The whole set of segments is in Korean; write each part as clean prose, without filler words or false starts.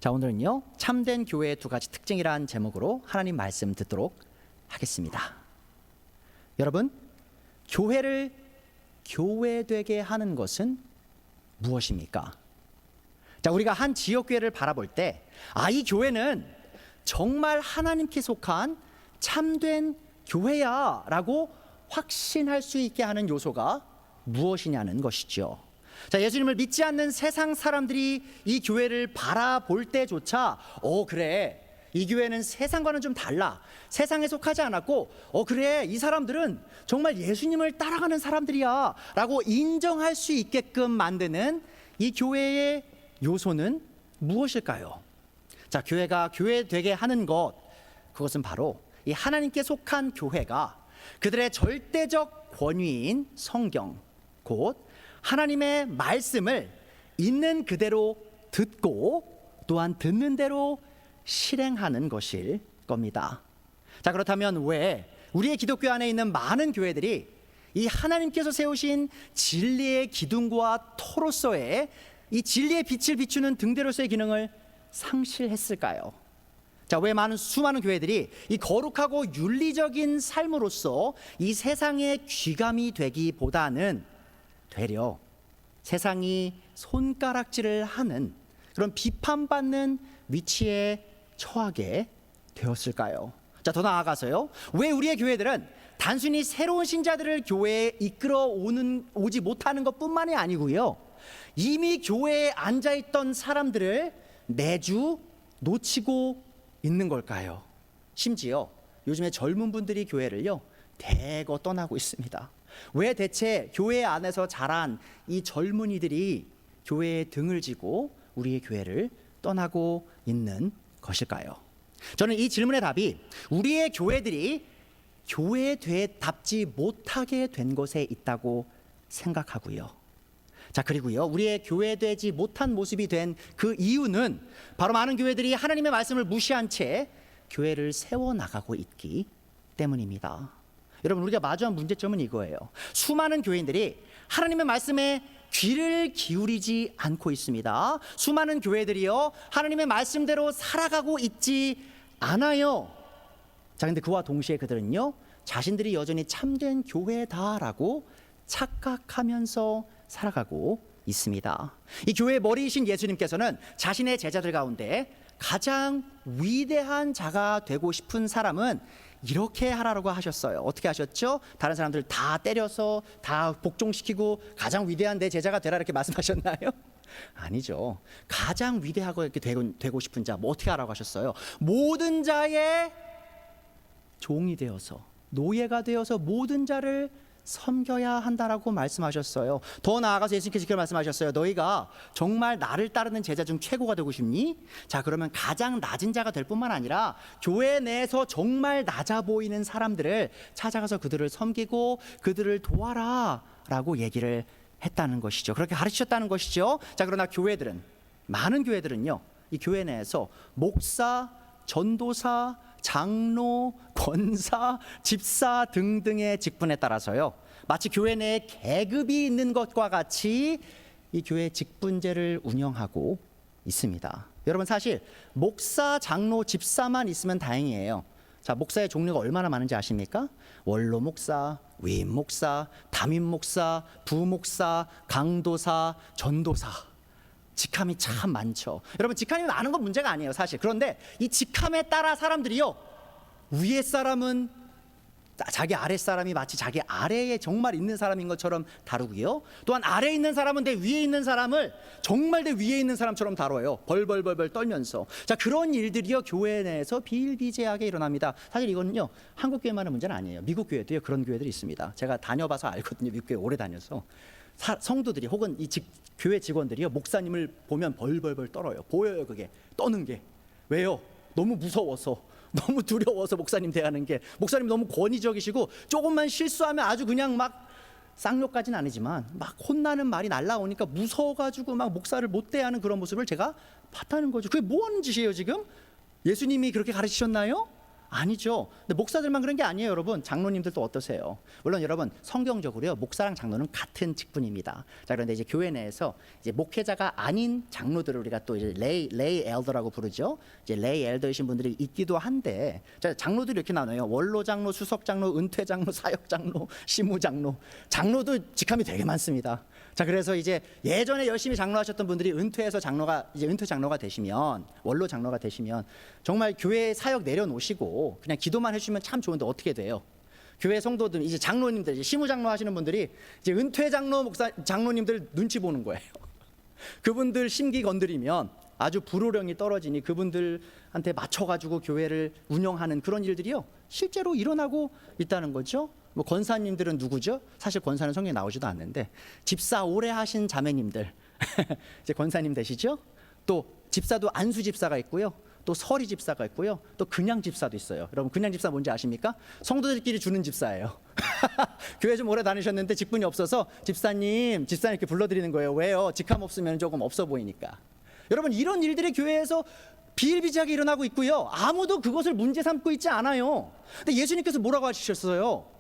자, 오늘은요, 참된 교회의 두 가지 특징이라는 제목으로 하나님 말씀 듣도록 하겠습니다. 여러분, 교회를 교회되게 하는 것은 무엇입니까? 자, 우리가 한 지역교회를 바라볼 때, 이 교회는 정말 하나님께 속한 참된 교회야 라고 확신할 수 있게 하는 요소가 무엇이냐는 것이죠. 자, 예수님을 믿지 않는 세상 사람들이 이 교회를 바라볼 때조차 그래, 이 교회는 세상과는 좀 달라, 세상에 속하지 않았고 그래, 이 사람들은 정말 예수님을 따라가는 사람들이야 라고 인정할 수 있게끔 만드는 이 교회의 요소는 무엇일까요? 자, 교회가 교회되게 하는 것, 그것은 바로 이 하나님께 속한 교회가 그들의 절대적 권위인 성경, 곧 하나님의 말씀을 있는 그대로 듣고 또한 듣는 대로 실행하는 것일 겁니다. 자, 그렇다면 왜 우리의 기독교 안에 있는 많은 교회들이 이 하나님께서 세우신 진리의 기둥과 토로서의 이 진리의 빛을 비추는 등대로서의 기능을 상실했을까요? 자, 왜 수많은 교회들이 이 거룩하고 윤리적인 삶으로서 이 세상에 귀감이 되기보다는 되려 세상이 손가락질을 하는 그런 비판받는 위치에 처하게 되었을까요? 자, 더 나아가서요, 왜 우리의 교회들은 단순히 새로운 신자들을 교회에 이끌어 오지 못하는 것뿐만이 아니고요, 이미 교회에 앉아있던 사람들을 매주 놓치고 있는 걸까요? 심지어 요즘에 젊은 분들이 교회를요 대거 떠나고 있습니다. 왜 대체 교회 안에서 자란 이 젊은이들이 교회에 등을 지고 우리의 교회를 떠나고 있는 것일까요? 저는 이 질문의 답이 우리의 교회들이 교회답지 못하게 된 것에 있다고 생각하고요. 자, 그리고요, 우리의 교회되지 못한 모습이 된 그 이유는 바로 많은 교회들이 하나님의 말씀을 무시한 채 교회를 세워나가고 있기 때문입니다. 여러분, 우리가 마주한 문제점은 이거예요. 수많은 교인들이 하나님의 말씀에 귀를 기울이지 않고 있습니다. 수많은 교회들이요, 하나님의 말씀대로 살아가고 있지 않아요. 자, 근데 그와 동시에 그들은요, 자신들이 여전히 참된 교회다라고 착각하면서 살아가고 있습니다. 이 교회의 머리이신 예수님께서는 자신의 제자들 가운데 가장 위대한 자가 되고 싶은 사람은 이렇게 하라고 하셨어요. 어떻게 하셨죠? 다른 사람들 다 때려서 다 복종시키고 가장 위대한 내 제자가 되라 이렇게 말씀하셨나요? 아니죠. 가장 위대하고 이렇게 되고 싶은 자, 어떻게 하라고 하셨어요? 모든 자의 종이 되어서, 노예가 되어서 모든 자를 섬겨야 한다라고 말씀하셨어요. 더 나아가서 예수님께서 이렇게 말씀하셨어요. 너희가 정말 나를 따르는 제자 중 최고가 되고 싶니? 자, 그러면 가장 낮은 자가 될 뿐만 아니라 교회 내에서 정말 낮아 보이는 사람들을 찾아가서 그들을 섬기고 그들을 도와라 라고 얘기를 했다는 것이죠. 그렇게 가르치셨다는 것이죠. 자, 그러나 많은 교회들은요, 이 교회 내에서 목사, 전도사, 장로, 권사, 집사 등등의 직분에 따라서요, 마치 교회 내에 계급이 있는 것과 같이 이 교회 직분제를 운영하고 있습니다. 여러분, 사실 목사, 장로, 집사만 있으면 다행이에요. 자, 목사의 종류가 얼마나 많은지 아십니까? 원로 목사, 위임 목사, 담임 목사, 부목사, 강도사, 전도사. 직함이 참 많죠. 여러분, 직함이 많은 건 문제가 아니에요, 사실. 그런데 이 직함에 따라 사람들이요, 위에 사람은 자기 아래 사람이 마치 자기 아래에 정말 있는 사람인 것처럼 다루고요, 또한 아래에 있는 사람은 내 위에 있는 사람을 정말 내 위에 있는 사람처럼 다뤄요. 벌벌벌벌 떨면서. 자, 그런 일들이요, 교회 내에서 비일비재하게 일어납니다. 사실 이거는요, 한국 교회만의 문제는 아니에요. 미국 교회도요, 그런 교회들이 있습니다. 제가 다녀봐서 알거든요. 미국 교회 오래 다녀서. 성도들이 혹은 이 교회 직원들이요, 목사님을 보면 벌벌벌 떨어요. 보여요, 그게 떠는 게. 왜요? 너무 무서워서, 너무 두려워서 목사님 대하는 게. 목사님 너무 권위적이시고 조금만 실수하면 아주 그냥 막 쌍욕까지는 아니지만 막 혼나는 말이 날라오니까 무서워가지고 막 목사를 못 대하는 그런 모습을 제가 봤다는 거죠. 그게 뭐 하는 짓이에요 지금? 예수님이 그렇게 가르치셨나요? 아니죠. 근데 목사들만 그런 게 아니에요, 여러분. 장로님들도 어떠세요? 물론 여러분 성경적으로요, 목사랑 장로는 같은 직분입니다. 자, 그런데 이제 교회 내에서 이제 목회자가 아닌 장로들을 우리가 또 이제 레이 엘더라고 부르죠. 이제 레이 엘더이신 분들이 있기도 한데, 자, 장로들이 이렇게 나눠요. 원로 장로, 수석 장로, 은퇴 장로, 사역 장로, 시무 장로. 장로도 직함이 되게 많습니다. 자, 그래서 이제 예전에 열심히 장로하셨던 분들이 은퇴해서 은퇴 장로가 되시면, 원로 장로가 되시면 정말 교회 사역 내려놓으시고 그냥 기도만 해주시면 참 좋은데 어떻게 돼요? 교회 성도들, 이제 장로님들, 이제 시무 장로 하시는 분들이 이제 은퇴 장로 장로님들 눈치 보는 거예요. 그분들 심기 건드리면 아주 불호령이 떨어지니 그분들한테 맞춰가지고 교회를 운영하는 그런 일들이요, 실제로 일어나고 있다는 거죠. 뭐 권사님들은 누구죠? 사실 권사는 성경에 나오지도 않는데 집사 오래 하신 자매님들 이제 권사님 되시죠? 또 집사도 안수 집사가 있고요, 또 서리 집사가 있고요, 또 그냥 집사도 있어요. 여러분 그냥 집사 뭔지 아십니까? 성도들끼리 주는 집사예요. 교회 좀 오래 다니셨는데 직분이 없어서 집사님 이렇게 불러드리는 거예요. 왜요? 직함 없으면 조금 없어 보이니까. 여러분 이런 일들이 교회에서 비일비재하게 일어나고 있고요, 아무도 그것을 문제 삼고 있지 않아요. 근데 예수님께서 뭐라고 하셨어요?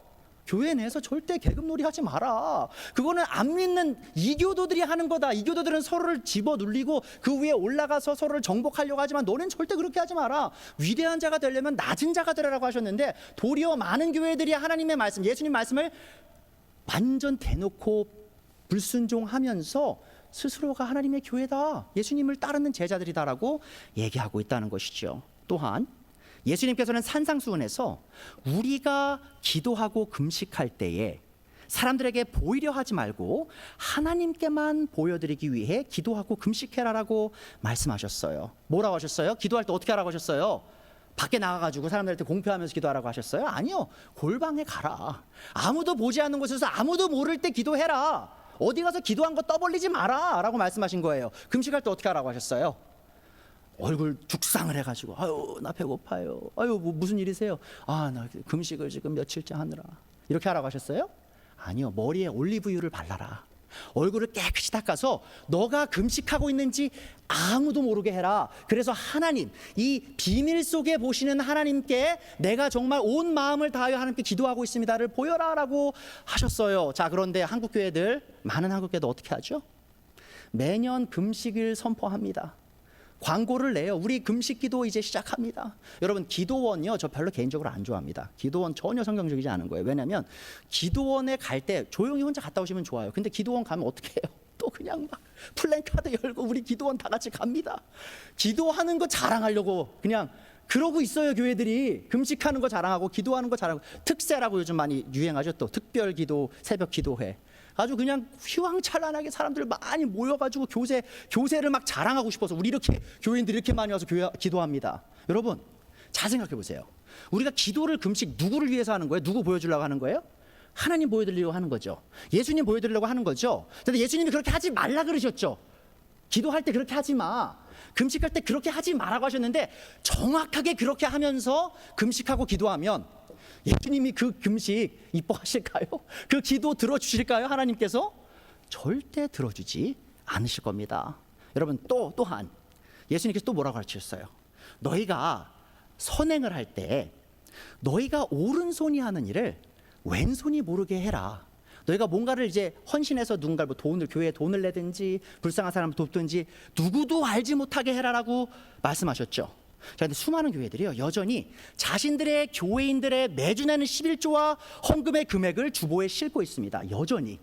교회 내에서 절대 계급놀이 하지 마라. 그거는 안 믿는 이교도들이 하는 거다. 이교도들은 서로를 집어 눌리고 그 위에 올라가서 서로를 정복하려고 하지만 너는 절대 그렇게 하지 마라. 위대한 자가 되려면 낮은 자가 되라고 하셨는데, 도리어 많은 교회들이 하나님의 말씀, 예수님 말씀을 완전 대놓고 불순종하면서 스스로가 하나님의 교회다, 예수님을 따르는 제자들이다라고 얘기하고 있다는 것이죠. 또한 예수님께서는 산상수훈에서 우리가 기도하고 금식할 때에 사람들에게 보이려 하지 말고 하나님께만 보여드리기 위해 기도하고 금식해라라고 말씀하셨어요. 뭐라고 하셨어요? 기도할 때 어떻게 하라고 하셨어요? 밖에 나가가지고 사람들한테 공표하면서 기도하라고 하셨어요? 아니요, 골방에 가라. 아무도 보지 않는 곳에서 아무도 모를 때 기도해라. 어디 가서 기도한 거 떠벌리지 마라 라고 말씀하신 거예요. 금식할 때 어떻게 하라고 하셨어요? 얼굴 죽상을 해가지고 아유 나 배고파요, 아유 뭐 무슨 일이세요? 아 나 금식을 지금 며칠째 하느라, 이렇게 하라고 하셨어요? 아니요, 머리에 올리브유를 발라라. 얼굴을 깨끗이 닦아서 너가 금식하고 있는지 아무도 모르게 해라. 그래서 하나님, 이 비밀 속에 보시는 하나님께 내가 정말 온 마음을 다하여 하나님께 기도하고 있습니다를 보여라 라고 하셨어요. 자, 그런데 한국 교회들, 많은 한국 교회도 어떻게 하죠? 매년 금식을 선포합니다. 광고를 내요. 우리 금식 기도 이제 시작합니다. 여러분 기도원이요, 저 별로 개인적으로 안 좋아합니다. 기도원 전혀 성경적이지 않은 거예요. 왜냐하면 기도원에 갈 때 조용히 혼자 갔다 오시면 좋아요. 근데 기도원 가면 어떻게 해요? 또 그냥 막 플랜카드 열고 우리 기도원 다 같이 갑니다. 기도하는 거 자랑하려고 그냥 그러고 있어요. 교회들이 금식하는 거 자랑하고 기도하는 거 자랑하고, 특세라고 요즘 많이 유행하죠. 또 특별 기도, 새벽 기도회. 아주 그냥 휘황찬란하게 사람들 많이 모여가지고 교세를 막 자랑하고 싶어서 우리 이렇게 교인들이 이렇게 많이 와서 기도합니다. 여러분 잘 생각해 보세요. 우리가 기도를, 금식 누구를 위해서 하는 거예요? 누구 보여주려고 하는 거예요? 하나님 보여드리려고 하는 거죠. 예수님 보여드리려고 하는 거죠. 근데 예수님이 그렇게 하지 말라 그러셨죠. 기도할 때 그렇게 하지 마, 금식할 때 그렇게 하지 마라고 하셨는데, 정확하게 그렇게 하면서 금식하고 기도하면 예수님이 그 금식 이뻐하실까요? 그 기도 들어주실까요? 하나님께서 절대 들어주지 않으실 겁니다. 여러분 또한 예수님께서 또 뭐라고 가르치셨어요? 너희가 선행을 할 때 너희가 오른손이 하는 일을 왼손이 모르게 해라. 너희가 뭔가를 이제 헌신해서 누군가 뭐 교회에 돈을 내든지 불쌍한 사람을 돕든지 누구도 알지 못하게 해라라고 말씀하셨죠. 자, 근데 수많은 교회들이요, 여전히 자신들의 교회인들의 매주 내는 11조와 헌금의 금액을 주보에 싣고 있습니다. 여전히.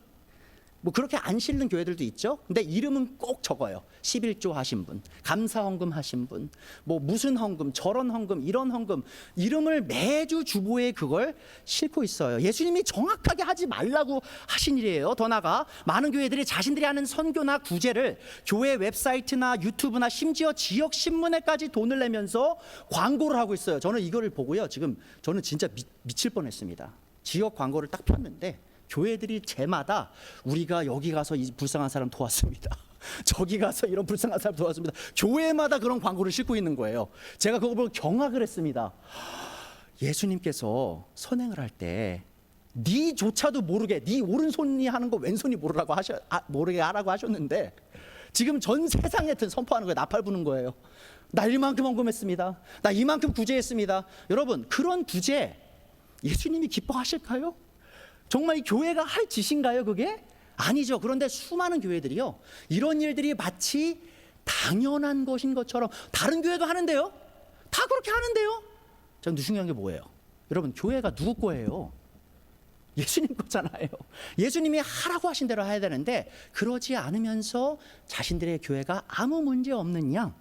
뭐 그렇게 안 싣는 교회들도 있죠. 근데 이름은 꼭 적어요. 11조 하신 분, 감사 헌금 하신 분, 뭐 무슨 헌금, 저런 헌금, 이런 헌금, 이름을 매주 주보에 그걸 싣고 있어요. 예수님이 정확하게 하지 말라고 하신 일이에요. 더 나아가 많은 교회들이 자신들이 하는 선교나 구제를 교회 웹사이트나 유튜브나 심지어 지역 신문에까지 돈을 내면서 광고를 하고 있어요. 저는 이거를 보고요, 지금 저는 진짜 미칠 뻔했습니다. 지역 광고를 딱 폈는데 교회들이 제마다 우리가 여기 가서 이 불쌍한 사람 도왔습니다, 저기 가서 이런 불쌍한 사람 도왔습니다. 교회마다 그런 광고를 싣고 있는 거예요. 제가 그거 보고 경악을 했습니다. 예수님께서 선행을 할 때 니조차도 모르게, 니 오른손이 하는 거 왼손이 모르게 하라고 하셨는데 지금 전 세상에 선포하는 거예요. 나팔 부는 거예요. 나 이만큼 헌금했습니다. 나 이만큼 구제했습니다. 여러분, 그런 구제 예수님이 기뻐하실까요? 정말 이 교회가 할 짓인가요, 그게? 아니죠. 그런데 수많은 교회들이요, 이런 일들이 마치 당연한 것인 것처럼, 다른 교회도 하는데요, 다 그렇게 하는데요. 자, 근데 중요한 게 뭐예요? 여러분, 교회가 누구 거예요? 예수님 거잖아요. 예수님이 하라고 하신 대로 해야 되는데, 그러지 않으면서 자신들의 교회가 아무 문제 없는 양,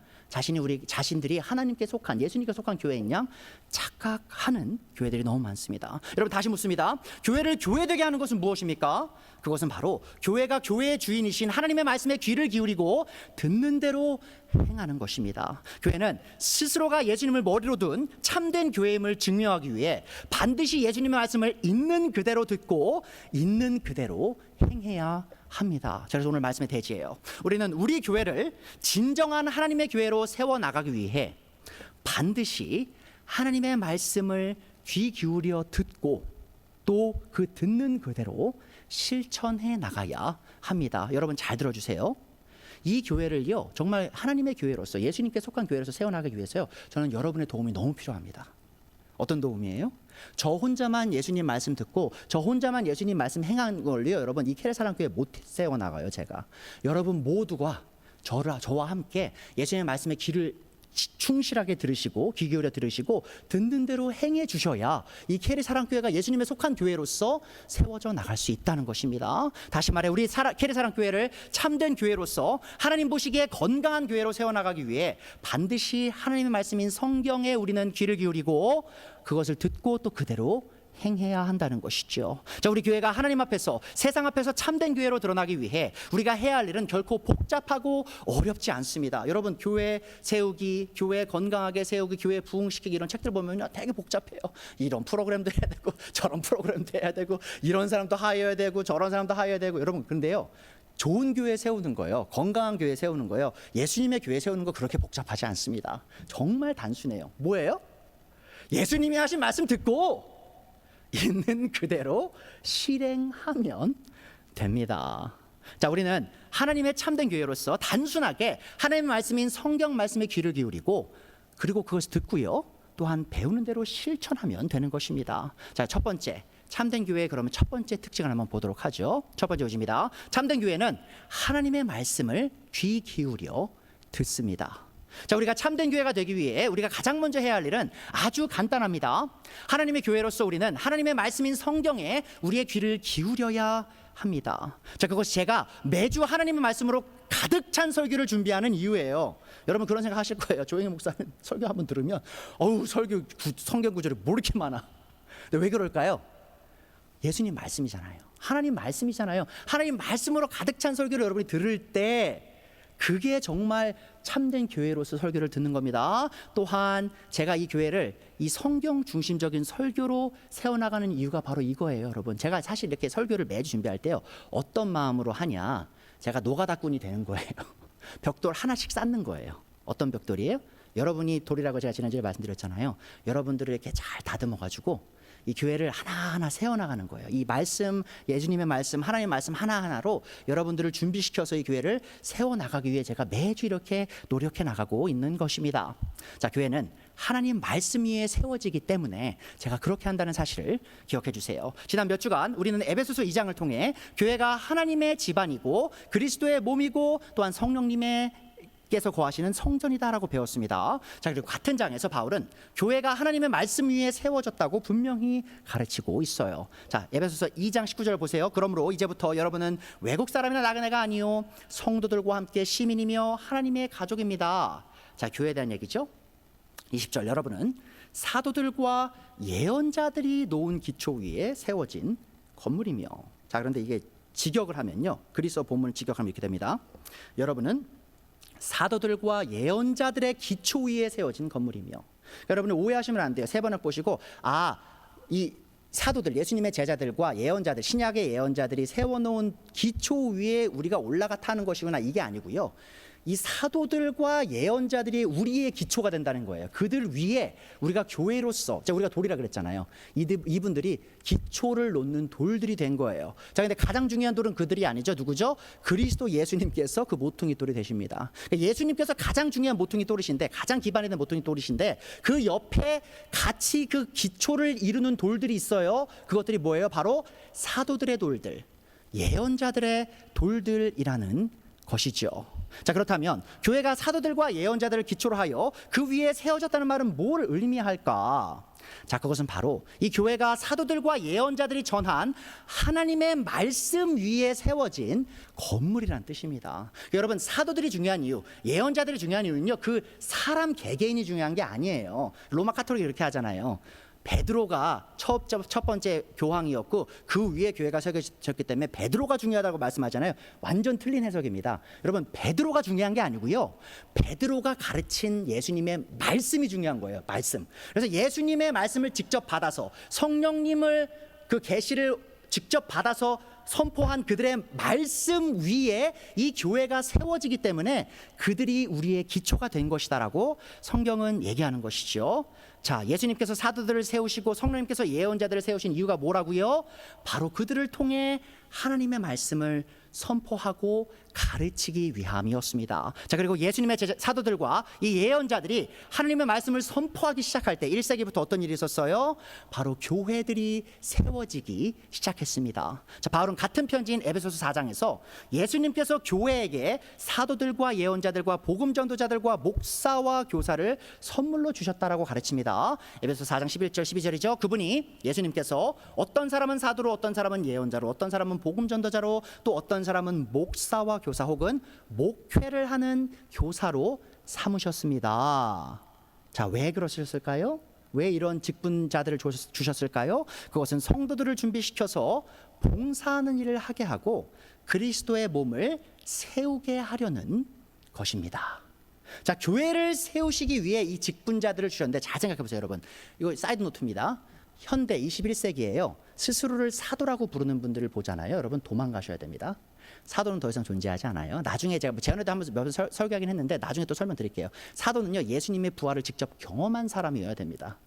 우리 자신들이 하나님께 속한, 예수님께 속한 교회인 양 착각하는 교회들이 너무 많습니다. 여러분, 다시 묻습니다. 교회를 교회되게 하는 것은 무엇입니까? 그것은 바로 교회가 교회의 주인이신 하나님의 말씀에 귀를 기울이고 듣는 대로 행하는 것입니다. 교회는 스스로가 예수님을 머리로 둔 참된 교회임을 증명하기 위해 반드시 예수님의 말씀을 있는 그대로 듣고 있는 그대로 행해야 합니다. 그래서 오늘 말씀의 대지예요. 우리는 우리 교회를 진정한 하나님의 교회로 세워나가기 위해 반드시 하나님의 말씀을 귀 기울여 듣고 또 그 듣는 그대로 실천해 나가야 합니다. 여러분, 잘 들어주세요. 이 교회를요, 정말 하나님의 교회로서, 예수님께 속한 교회로서 세워나가기 위해서요, 저는 여러분의 도움이 너무 필요합니다. 어떤 도움이에요? 저 혼자만 예수님 말씀 듣고 저 혼자만 예수님 말씀 행한 걸요, 여러분, 이 캐레사랑교회 못 세워나가요. 제가 여러분 모두가 저와 함께 예수님의 말씀에 귀를 충실하게 들으시고 귀 기울여 들으시고 듣는 대로 행해 주셔야 이 캐리사랑교회가 예수님에 속한 교회로서 세워져 나갈 수 있다는 것입니다. 다시 말해, 우리 캐리사랑교회를 참된 교회로서 하나님 보시기에 건강한 교회로 세워나가기 위해 반드시 하나님의 말씀인 성경에 우리는 귀를 기울이고 그것을 듣고 또 그대로 행해야 한다는 것이죠. 자, 우리 교회가 하나님 앞에서, 세상 앞에서 참된 교회로 드러나기 위해 우리가 해야 할 일은 결코 복잡하고 어렵지 않습니다. 여러분, 교회 세우기, 교회 건강하게 세우기, 교회 부흥시키기, 이런 책들 보면요, 되게 복잡해요. 이런 프로그램도 해야 되고 저런 프로그램도 해야 되고 이런 사람도 하여야 되고 저런 사람도 하여야 되고. 여러분, 근데요, 좋은 교회 세우는 거요, 건강한 교회 세우는 거요, 예수님의 교회 세우는 거 그렇게 복잡하지 않습니다. 정말 단순해요. 뭐예요? 예수님이 하신 말씀 듣고 있는 그대로 실행하면 됩니다. 자, 우리는 하나님의 참된 교회로서 단순하게 하나님의 말씀인 성경 말씀에 귀를 기울이고 그리고 그것을 듣고요, 또한 배우는 대로 실천하면 되는 것입니다. 자, 첫 번째 참된 교회의 그러면 첫 번째 특징을 한번 보도록 하죠. 첫 번째 요지입니다. 참된 교회는 하나님의 말씀을 귀 기울여 듣습니다. 자, 우리가 참된 교회가 되기 위해 우리가 가장 먼저 해야 할 일은 아주 간단합니다. 하나님의 교회로서 우리는 하나님의 말씀인 성경에 우리의 귀를 기울여야 합니다. 자, 그것이 제가 매주 하나님의 말씀으로 가득 찬 설교를 준비하는 이유예요. 여러분, 그런 생각 하실 거예요. 조영희 목사는 설교 한번 들으면 어우, 성경 구절이 뭐 이렇게 많아. 근데 왜 그럴까요? 예수님 말씀이잖아요. 하나님 말씀이잖아요. 하나님 말씀으로 가득 찬 설교를 여러분이 들을 때 그게 정말 참된 교회로서 설교를 듣는 겁니다. 또한 제가 이 교회를 이 성경 중심적인 설교로 세워나가는 이유가 바로 이거예요. 여러분, 제가 사실 이렇게 설교를 매주 준비할 때요, 어떤 마음으로 하냐, 제가 노가다꾼이 되는 거예요. 벽돌 하나씩 쌓는 거예요. 어떤 벽돌이에요? 여러분이 돌이라고 제가 지난주에 말씀드렸잖아요. 여러분들을 이렇게 잘 다듬어 가지고 이 교회를 하나하나 세워나가는 거예요. 이 말씀, 예수님의 말씀, 하나님의 말씀 하나하나로 여러분들을 준비시켜서 이 교회를 세워나가기 위해 제가 매주 이렇게 노력해 나가고 있는 것입니다. 자, 교회는 하나님 말씀 위에 세워지기 때문에 제가 그렇게 한다는 사실을 기억해 주세요. 지난 몇 주간 우리는 에베소서 2장을 통해 교회가 하나님의 집안이고 그리스도의 몸이고 또한 성령님의 께서 거하시는 성전이다라고 배웠습니다. 자, 그리고 같은 장에서 바울은 교회가 하나님의 말씀 위에 세워졌다고 분명히 가르치고 있어요. 자, 에베소서 2장 19절 보세요. 그러므로 이제부터 여러분은 외국 사람이나 나그네가 아니요 성도들과 함께 시민이며 하나님의 가족입니다. 자, 교회에 대한 얘기죠. 20절, 여러분은 사도들과 예언자들이 놓은 기초 위에 세워진 건물이며. 자, 그런데 이게 직역을 하면요, 그리스어 본문을 직역하면 이렇게 됩니다. 여러분은 사도들과 예언자들의 기초 위에 세워진 건물이며. 그러니까 여러분이 오해하시면 안 돼요. 세 번을 보시고 이 사도들, 예수님의 제자들과 예언자들, 신약의 예언자들이 세워놓은 기초 위에 우리가 올라가 타는 것이구나, 이게 아니고요, 이 사도들과 예언자들이 우리의 기초가 된다는 거예요. 그들 위에 우리가 교회로서, 자, 우리가 돌이라 그랬잖아요. 이분들이 기초를 놓는 돌들이 된 거예요. 자, 근데 가장 중요한 돌은 그들이 아니죠. 누구죠? 그리스도 예수님께서 그 모퉁이 돌이 되십니다. 예수님께서 가장 중요한 모퉁이 돌이신데, 가장 기반이 된 모퉁이 돌이신데, 그 옆에 같이 그 기초를 이루는 돌들이 있어요. 그것들이 뭐예요? 바로 사도들의 돌들, 예언자들의 돌들이라는 것이죠. 자, 그렇다면 교회가 사도들과 예언자들을 기초로 하여 그 위에 세워졌다는 말은 뭘 의미할까? 자, 그것은 바로 이 교회가 사도들과 예언자들이 전한 하나님의 말씀 위에 세워진 건물이라는 뜻입니다. 여러분, 사도들이 중요한 이유, 예언자들이 중요한 이유는요, 그 사람 개개인이 중요한 게 아니에요. 로마 카톨릭이 이렇게 하잖아요. 베드로가 첫 번째 교황이었고 그 위에 교회가 세워졌기 때문에 베드로가 중요하다고 말씀하잖아요. 완전 틀린 해석입니다. 여러분, 베드로가 중요한 게 아니고요, 베드로가 가르친 예수님의 말씀이 중요한 거예요. 말씀. 그래서 예수님의 말씀을 직접 받아서, 성령님을 그 계시를 직접 받아서 선포한 그들의 말씀 위에 이 교회가 세워지기 때문에 그들이 우리의 기초가 된 것이다라고 성경은 얘기하는 것이죠. 자, 예수님께서 사도들을 세우시고 성령님께서 예언자들을 세우신 이유가 뭐라고요? 바로 그들을 통해 하나님의 말씀을 선포하고 가르치기 위함이었습니다. 자, 그리고 예수님의 사도들과 이 예언자들이 하나님의 말씀을 선포하기 시작할 때 1세기부터 어떤 일이 있었어요? 바로 교회들이 세워지기 시작했습니다. 자, 바울은 같은 편지인 에베소서 4장에서 예수님께서 교회에게 사도들과 예언자들과 복음 전도자들과 목사와 교사를 선물로 주셨다라고 가르칩니다. 에베소서 4장 11절 12절이죠. 그분이, 예수님께서 어떤 사람은 사도로, 어떤 사람은 예언자로, 어떤 사람은 복음 전도자로, 또 어떤 사람은 목사와 교사 혹은 목회를 하는 교사로 삼으셨습니다. 자, 왜 그러셨을까요? 왜 이런 직분자들을 주셨을까요? 그것은 성도들을 준비시켜서 봉사하는 일을 하게 하고 그리스도의 몸을 세우게 하려는 것입니다. 자, 교회를 세우시기 위해 이 직분자들을 주셨는데, 잘 생각해 보세요, 여러분. 이거 사이드 노트입니다. 현대 21세기에요. 스스로를 사도라고 부르는 분들을 보잖아요. 여러분, 도망가셔야 됩니다. 사도는 더 이상 존재하지 않아요. 나중에 제가 재연에도 한번 몇 번 설교하긴 했는데 나중에 또 설명드릴게요. 사도는요, 예수님의 부활을 직접 경험한 사람이어야 됩니다.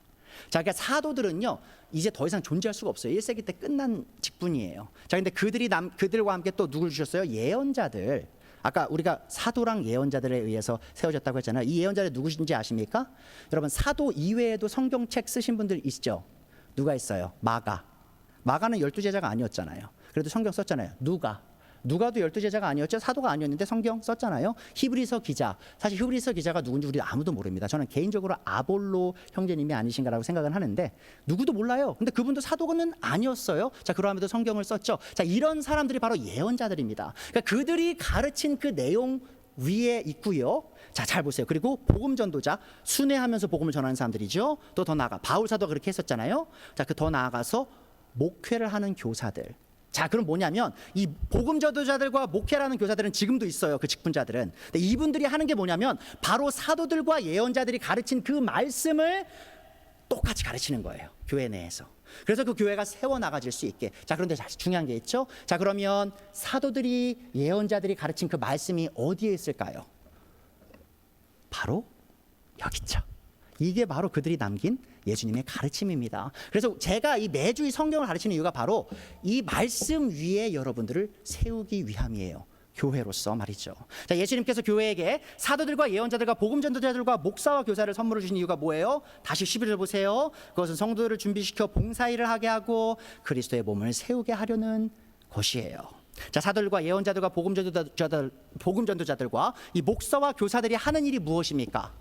자, 그러니까 사도들은요, 이제 더 이상 존재할 수가 없어요. 1세기 때 끝난 직분이에요. 자, 근데 그들과 함께 또 누굴 주셨어요? 예언자들. 아까 우리가 사도랑 예언자들에 의해서 세워졌다고 했잖아요. 이 예언자들 누구신지 아십니까? 여러분, 사도 이외에도 성경책 쓰신 분들 있죠? 누가 있어요? 마가는 12제자가 아니었잖아요. 그래도 성경 썼잖아요. 누가도 12제자가 아니었죠. 사도가 아니었는데 성경 썼잖아요. 히브리서 기자, 사실 히브리서 기자가 누군지 우리 아무도 모릅니다. 저는 개인적으로 아볼로 형제님이 아니신가라고 생각은 하는데 누구도 몰라요. 근데 그분도 사도는 아니었어요. 자, 그러함에도 성경을 썼죠. 자, 이런 사람들이 바로 예언자들입니다. 그러니까 그들이 가르친 그 내용 위에 있고요. 자, 잘 보세요. 그리고 복음 전도자, 순회하면서 복음을 전하는 사람들이죠. 또 더 나아가 바울 사도가 그렇게 했었잖아요. 자, 그 더 나아가서 목회를 하는 교사들. 자, 그럼 뭐냐면 이 복음 전도자들과 목회라는 교사들은 지금도 있어요. 그 직분자들은. 근데 이분들이 하는 게 뭐냐면 바로 사도들과 예언자들이 가르친 그 말씀을 똑같이 가르치는 거예요. 교회 내에서. 그래서 그 교회가 세워나가질 수 있게. 자, 그런데 중요한 게 있죠. 자, 그러면 사도들이, 예언자들이 가르친 그 말씀이 어디에 있을까요? 바로 여기 있죠. 이게 바로 그들이 남긴 예수님의 가르침입니다. 그래서 제가 이 매주 이 성경을 가르치는 이유가 바로 이 말씀 위에 여러분들을 세우기 위함이에요. 교회로서 말이죠. 자, 예수님께서 교회에게 사도들과 예언자들과 복음 전도자들과 목사와 교사를 선물을 주신 이유가 뭐예요? 다시 11절 보세요. 그것은 성도들을 준비시켜 봉사일을 하게 하고 그리스도의 몸을 세우게 하려는 것이에요. 자, 사도들과 예언자들과 복음 전도자들과 이 목사와 교사들이 하는 일이 무엇입니까?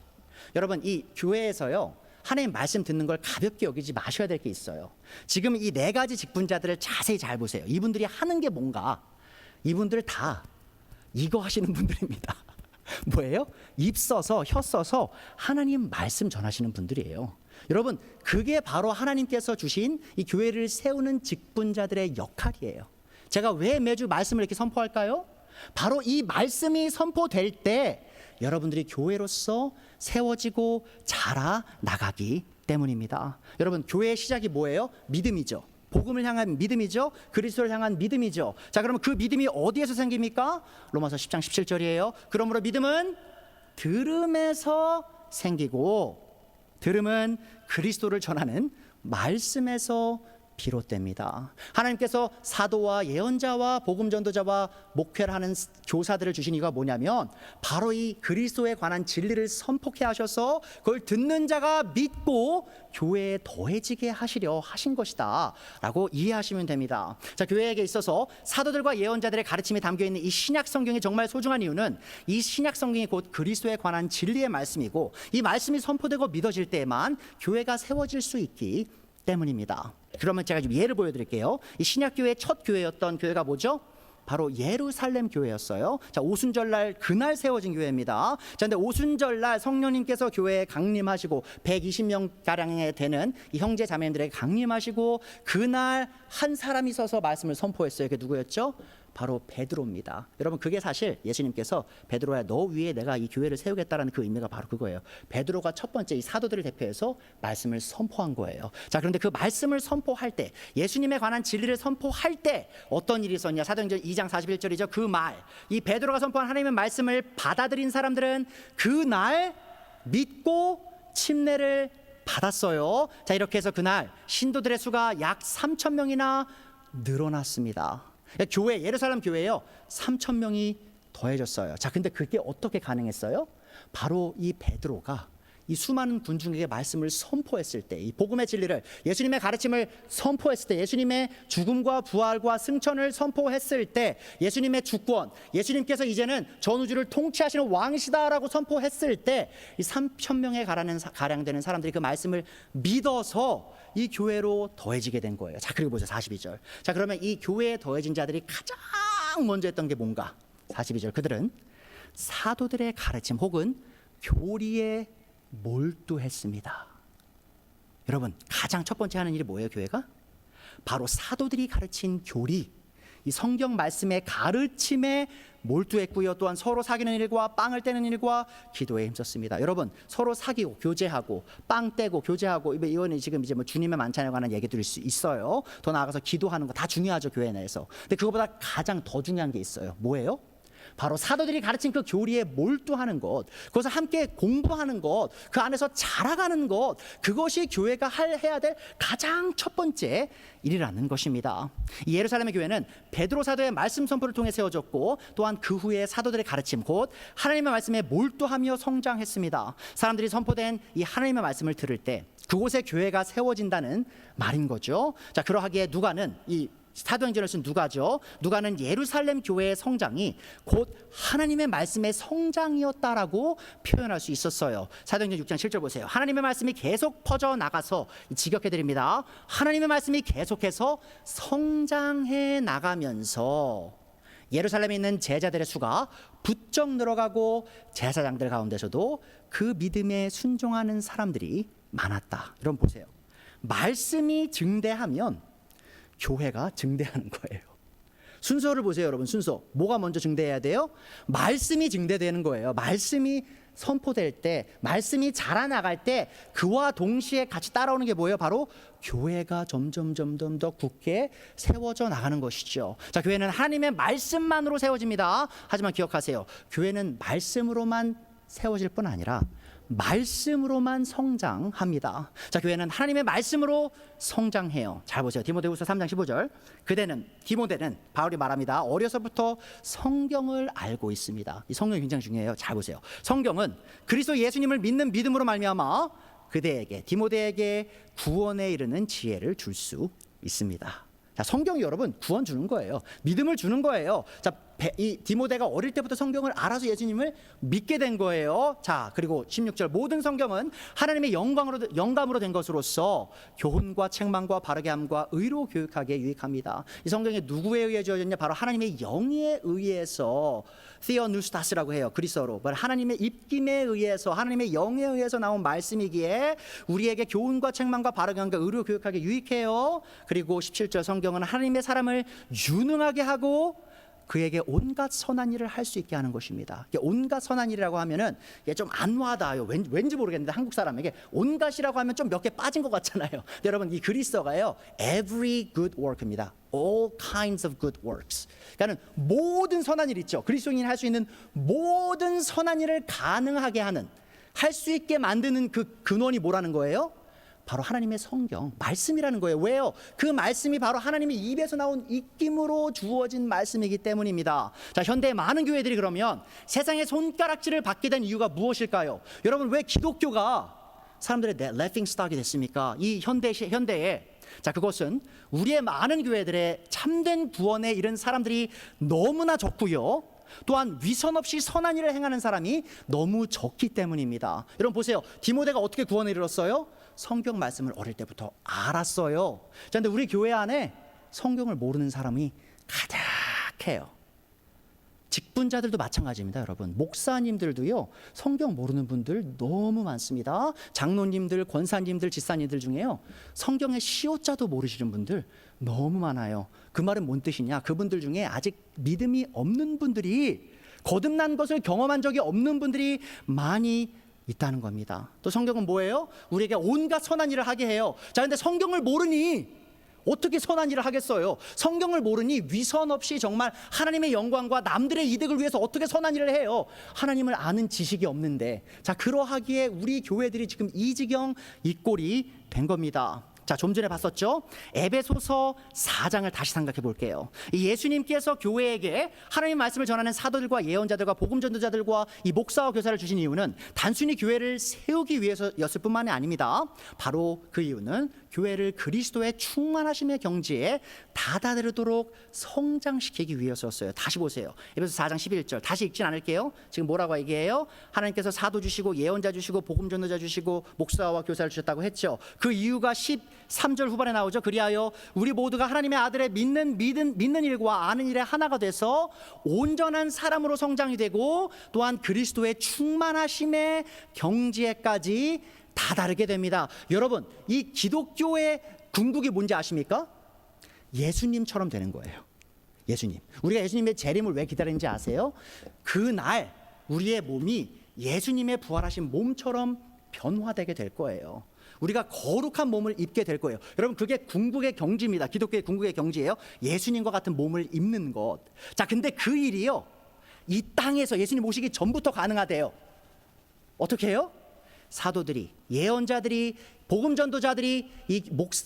여러분, 이 교회에서요, 하나님 말씀 듣는 걸 가볍게 여기지 마셔야 될 게 있어요. 지금 이 네 가지 직분자들을 자세히 잘 보세요. 이분들이 하는 게 뭔가? 이분들 다 이거 하시는 분들입니다. 뭐예요? 입 써서, 혀 써서 하나님 말씀 전하시는 분들이에요. 여러분, 그게 바로 하나님께서 주신 이 교회를 세우는 직분자들의 역할이에요. 제가 왜 매주 말씀을 이렇게 선포할까요? 바로 이 말씀이 선포될 때 여러분들이 교회로서 세워지고 자라나가기 때문입니다. 여러분, 교회의 시작이 뭐예요? 믿음이죠. 복음을 향한 믿음이죠. 그리스도를 향한 믿음이죠. 자, 그러면 그 믿음이 어디에서 생깁니까? 로마서 10장 17절이에요. 그러므로 믿음은 들음에서 생기고 들음은 그리스도를 전하는 말씀에서 비롯됩니다. 하나님께서 사도와 예언자와 복음 전도자와 목회를 하는 교사들을 주신 이유가 뭐냐면 바로 이 그리스도에 관한 진리를 선포케 하셔서 그걸 듣는 자가 믿고 교회에 더해지게 하시려 하신 것이다 라고 이해하시면 됩니다. 자, 교회에게 있어서 사도들과 예언자들의 가르침이 담겨있는 이 신약 성경이 정말 소중한 이유는 이 신약 성경이 곧 그리스도에 관한 진리의 말씀이고 이 말씀이 선포되고 믿어질 때에만 교회가 세워질 수 있기 때문입니다. 그러면 제가 좀 예를 보여드릴게요. 이 신약교회의 첫 교회였던 교회가 뭐죠? 바로 예루살렘 교회였어요. 자, 오순절날 그날 세워진 교회입니다. 자, 근데 오순절날 성령님께서 교회에 강림하시고 120명 가량에 되는 이 형제 자매들에게 강림하시고 그날 한 사람이 서서 말씀을 선포했어요. 그게 누구였죠? 바로 베드로입니다. 여러분, 그게 사실 예수님께서 베드로야 너 위에 내가 이 교회를 세우겠다라는 그 의미가 바로 그거예요. 베드로가 첫 번째 이 사도들을 대표해서 말씀을 선포한 거예요. 자, 그런데 그 말씀을 선포할 때 예수님에 관한 진리를 선포할 때 어떤 일이 있었냐? 사도행전 2장 41절이죠. 그 말, 이 베드로가 선포한 하나님의 말씀을 받아들인 사람들은 그날 믿고 침례를 받았어요. 자, 이렇게 해서 그날 신도들의 수가 약 3천 명이나 늘어났습니다. 교회, 예루살렘 교회요 3천 명이 더해졌어요. 자, 근데 그게 어떻게 가능했어요? 바로 이 베드로가 이 수많은 군중에게 말씀을 선포했을 때, 이 복음의 진리를, 예수님의 가르침을 선포했을 때, 예수님의 죽음과 부활과 승천을 선포했을 때, 예수님의 주권, 예수님께서 이제는 전 우주를 통치하시는 왕이시다라고 선포했을 때, 이 3천 명에 가량 되는 사람들이 그 말씀을 믿어서 이 교회로 더해지게 된 거예요. 자, 그리고 보세요. 42절. 자, 그러면 이 교회에 더해진 자들이 가장 먼저 했던 게 뭔가? 42절. 그들은 사도들의 가르침 혹은 교리에 몰두했습니다. 여러분, 가장 첫 번째 하는 일이 뭐예요? 교회가? 바로 사도들이 가르친 교리, 이 성경 말씀의 가르침에 몰두했고요. 또한 서로 사귀는 일과 빵을 떼는 일과 기도에 힘썼습니다. 여러분, 서로 사귀고 교제하고 빵 떼고 교제하고, 이거는 지금 이제 뭐 주님의 만찬에 관한 얘기들일 수 있어요. 더 나아가서 기도하는 거 다 중요하죠, 교회 내에서. 근데 그거보다 가장 더 중요한 게 있어요. 뭐예요? 바로 사도들이 가르친 그 교리에 몰두하는 것, 그것을 함께 공부하는 것, 그 안에서 자라가는 것, 그것이 교회가 해야 될 가장 첫 번째 일이라는 것입니다. 이 예루살렘의 교회는 베드로 사도의 말씀 선포를 통해 세워졌고, 또한 그 후에 사도들의 가르침, 곧 하나님의 말씀에 몰두하며 성장했습니다. 사람들이 선포된 이 하나님의 말씀을 들을 때 그곳에 교회가 세워진다는 말인 거죠. 자, 그러하기에 누가는 이 사도행전을 쓴 누가죠. 누가는 예루살렘 교회의 성장이 곧 하나님의 말씀의 성장이었다라고 표현할 수 있었어요. 사도행전 6장 7절 보세요. 하나님의 말씀이 계속 퍼져 나가서, 직역해 드립니다. 하나님의 말씀이 계속해서 성장해 나가면서 예루살렘에 있는 제자들의 수가 부쩍 늘어가고 제사장들 가운데서도 그 믿음에 순종하는 사람들이 많았다. 여러분 보세요. 말씀이 증대하면 교회가 증대하는 거예요. 순서를 보세요, 여러분. 순서. 뭐가 먼저 증대해야 돼요? 말씀이 증대되는 거예요. 말씀이 선포될 때, 말씀이 자라나갈 때 그와 동시에 같이 따라오는 게 뭐예요? 바로 교회가 점점 더 굳게 세워져 나가는 것이죠. 자, 교회는 하나님의 말씀만으로 세워집니다. 하지만 기억하세요. 교회는 말씀으로만 세워질 뿐 아니라 말씀으로만 성장합니다. 자, 교회는 하나님의 말씀으로 성장해요. 잘 보세요. 디모데후서 3장 15절. 디모데는 바울이 말합니다. 어려서부터 성경을 알고 있습니다. 이 성경이 굉장히 중요해요. 잘 보세요. 성경은 그리스도 예수님을 믿는 믿음으로 말미암아 그대에게, 디모데에게 구원에 이르는 지혜를 줄 수 있습니다. 자, 성경이 여러분 구원 주는 거예요. 믿음을 주는 거예요. 자, 이 디모데가 어릴 때부터 성경을 알아서 예수님을 믿게 된 거예요. 자, 그리고 16절. 모든 성경은 하나님의 영감으로 된 것으로서 교훈과 책망과 바르게 함과 의로 교육하기에 유익합니다. 이 성경이 누구에 의해 주어졌냐? 바로 하나님의 영에 의해서, theopneustas라고 해요. 그리스어로. 하나님의 입김에 의해서, 하나님의 영에 의해서 나온 말씀이기에 우리에게 교훈과 책망과 바르게 함과 의로 교육하기에 유익해요. 그리고 17절. 성경은 하나님의 사람을 유능하게 하고 그에게 온갖 선한 일을 할 수 있게 하는 것입니다. 온갖 선한 일이라고 하면은 이게 좀 안 와닿아요. 왠지 모르겠는데 한국 사람에게 온갖이라고 하면 좀 몇 개 빠진 것 같잖아요. 근데 여러분 이 그리스어가요, every good work입니다. all kinds of good works. 그러니까는 모든 선한 일 있죠. 그리스도인이 할 수 있는 모든 선한 일을 가능하게 하는, 할 수 있게 만드는 그 근원이 뭐라는 거예요? 바로 하나님의 성경, 말씀이라는 거예요. 왜요? 그 말씀이 바로 하나님의 입에서 나온 입김으로 주어진 말씀이기 때문입니다. 자, 현대의 많은 교회들이 그러면 세상의 손가락질을 받게 된 이유가 무엇일까요? 여러분, 왜 기독교가 사람들의 laughing stock이 됐습니까? 이 현대에. 자, 그것은 우리의 많은 교회들의 참된 구원에 이른 사람들이 너무나 적고요, 또한 위선 없이 선한 일을 행하는 사람이 너무 적기 때문입니다. 여러분 보세요. 디모데가 어떻게 구원에 이르렀어요? 성경 말씀을 어릴 때부터 알았어요. 자, 근데 우리 교회 안에 성경을 모르는 사람이 가득해요. 직분자들도 마찬가지입니다, 여러분. 목사님들도요, 성경 모르는 분들 너무 많습니다. 장로님들, 권사님들, 집사님들 중에요, 성경의 시옷자도 모르시는 분들 너무 많아요. 그 말은 뭔 뜻이냐? 그분들 중에 아직 믿음이 없는 분들이, 거듭난 것을 경험한 적이 없는 분들이 많이 있다는 겁니다. 또 성경은 뭐예요? 우리에게 온갖 선한 일을 하게 해요. 자, 근데 성경을 모르니 어떻게 선한 일을 하겠어요? 성경을 모르니 위선 없이 정말 하나님의 영광과 남들의 이득을 위해서 어떻게 선한 일을 해요? 하나님을 아는 지식이 없는데. 자, 그러하기에 우리 교회들이 지금 이 지경 이 꼴이 된 겁니다. 자, 좀 전에 봤었죠? 에베소서 4장을 다시 생각해 볼게요. 이 예수님께서 교회에게 하나님 말씀을 전하는 사도들과 예언자들과 복음 전도자들과 이 목사와 교사를 주신 이유는 단순히 교회를 세우기 위해서였을 뿐만이 아닙니다. 바로 그 이유는 교회를 그리스도의 충만하심의 경지에 다다르도록 성장시키기 위해서였어요. 다시 보세요. 에베소서 4장 11절. 다시 읽진 않을게요. 지금 뭐라고 얘기해요? 하나님께서 사도 주시고 예언자 주시고 복음 전도자 주시고 목사와 교사를 주셨다고 했죠. 그 이유가 13절 후반에 나오죠. 그리하여 우리 모두가 하나님의 아들의 믿는 일과 아는 일에 하나가 돼서 온전한 사람으로 성장이 되고 또한 그리스도의 충만하심의 경지에까지 다다르게 됩니다. 여러분, 이 기독교의 궁극이 뭔지 아십니까? 예수님처럼 되는 거예요. 예수님. 우리가 예수님의 재림을 왜 기다리는지 아세요? 그날 우리의 몸이 예수님의 부활하신 몸처럼 변화되게 될 거예요. 우리가 거룩한 몸을 입게 될 거예요. 여러분, 그게 궁극의 경지입니다. 기독교의 궁극의 경지예요. 예수님과 같은 몸을 입는 것. 자, 근데 그 일이요, 이 땅에서 예수님 오시기 전부터 가능하대요. 어떻게 해요? 사도들이, 예언자들이, 복음 전도자들이, 이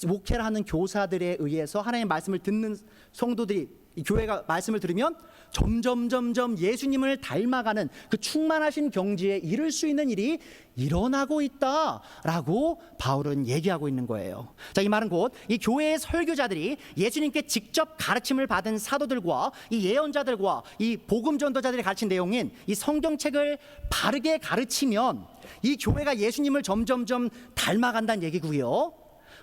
목회를 하는 교사들에 의해서 하나님의 말씀을 듣는 성도들이, 이 교회가 말씀을 들으면 점점 예수님을 닮아가는 그 충만하신 경지에 이를 수 있는 일이 일어나고 있다라고 바울은 얘기하고 있는 거예요. 자, 이 말은 곧 이 교회의 설교자들이 예수님께 직접 가르침을 받은 사도들과 이 예언자들과 이 복음 전도자들이 가르친 내용인 이 성경책을 바르게 가르치면 이 교회가 예수님을 점점점 닮아간다는 얘기고요.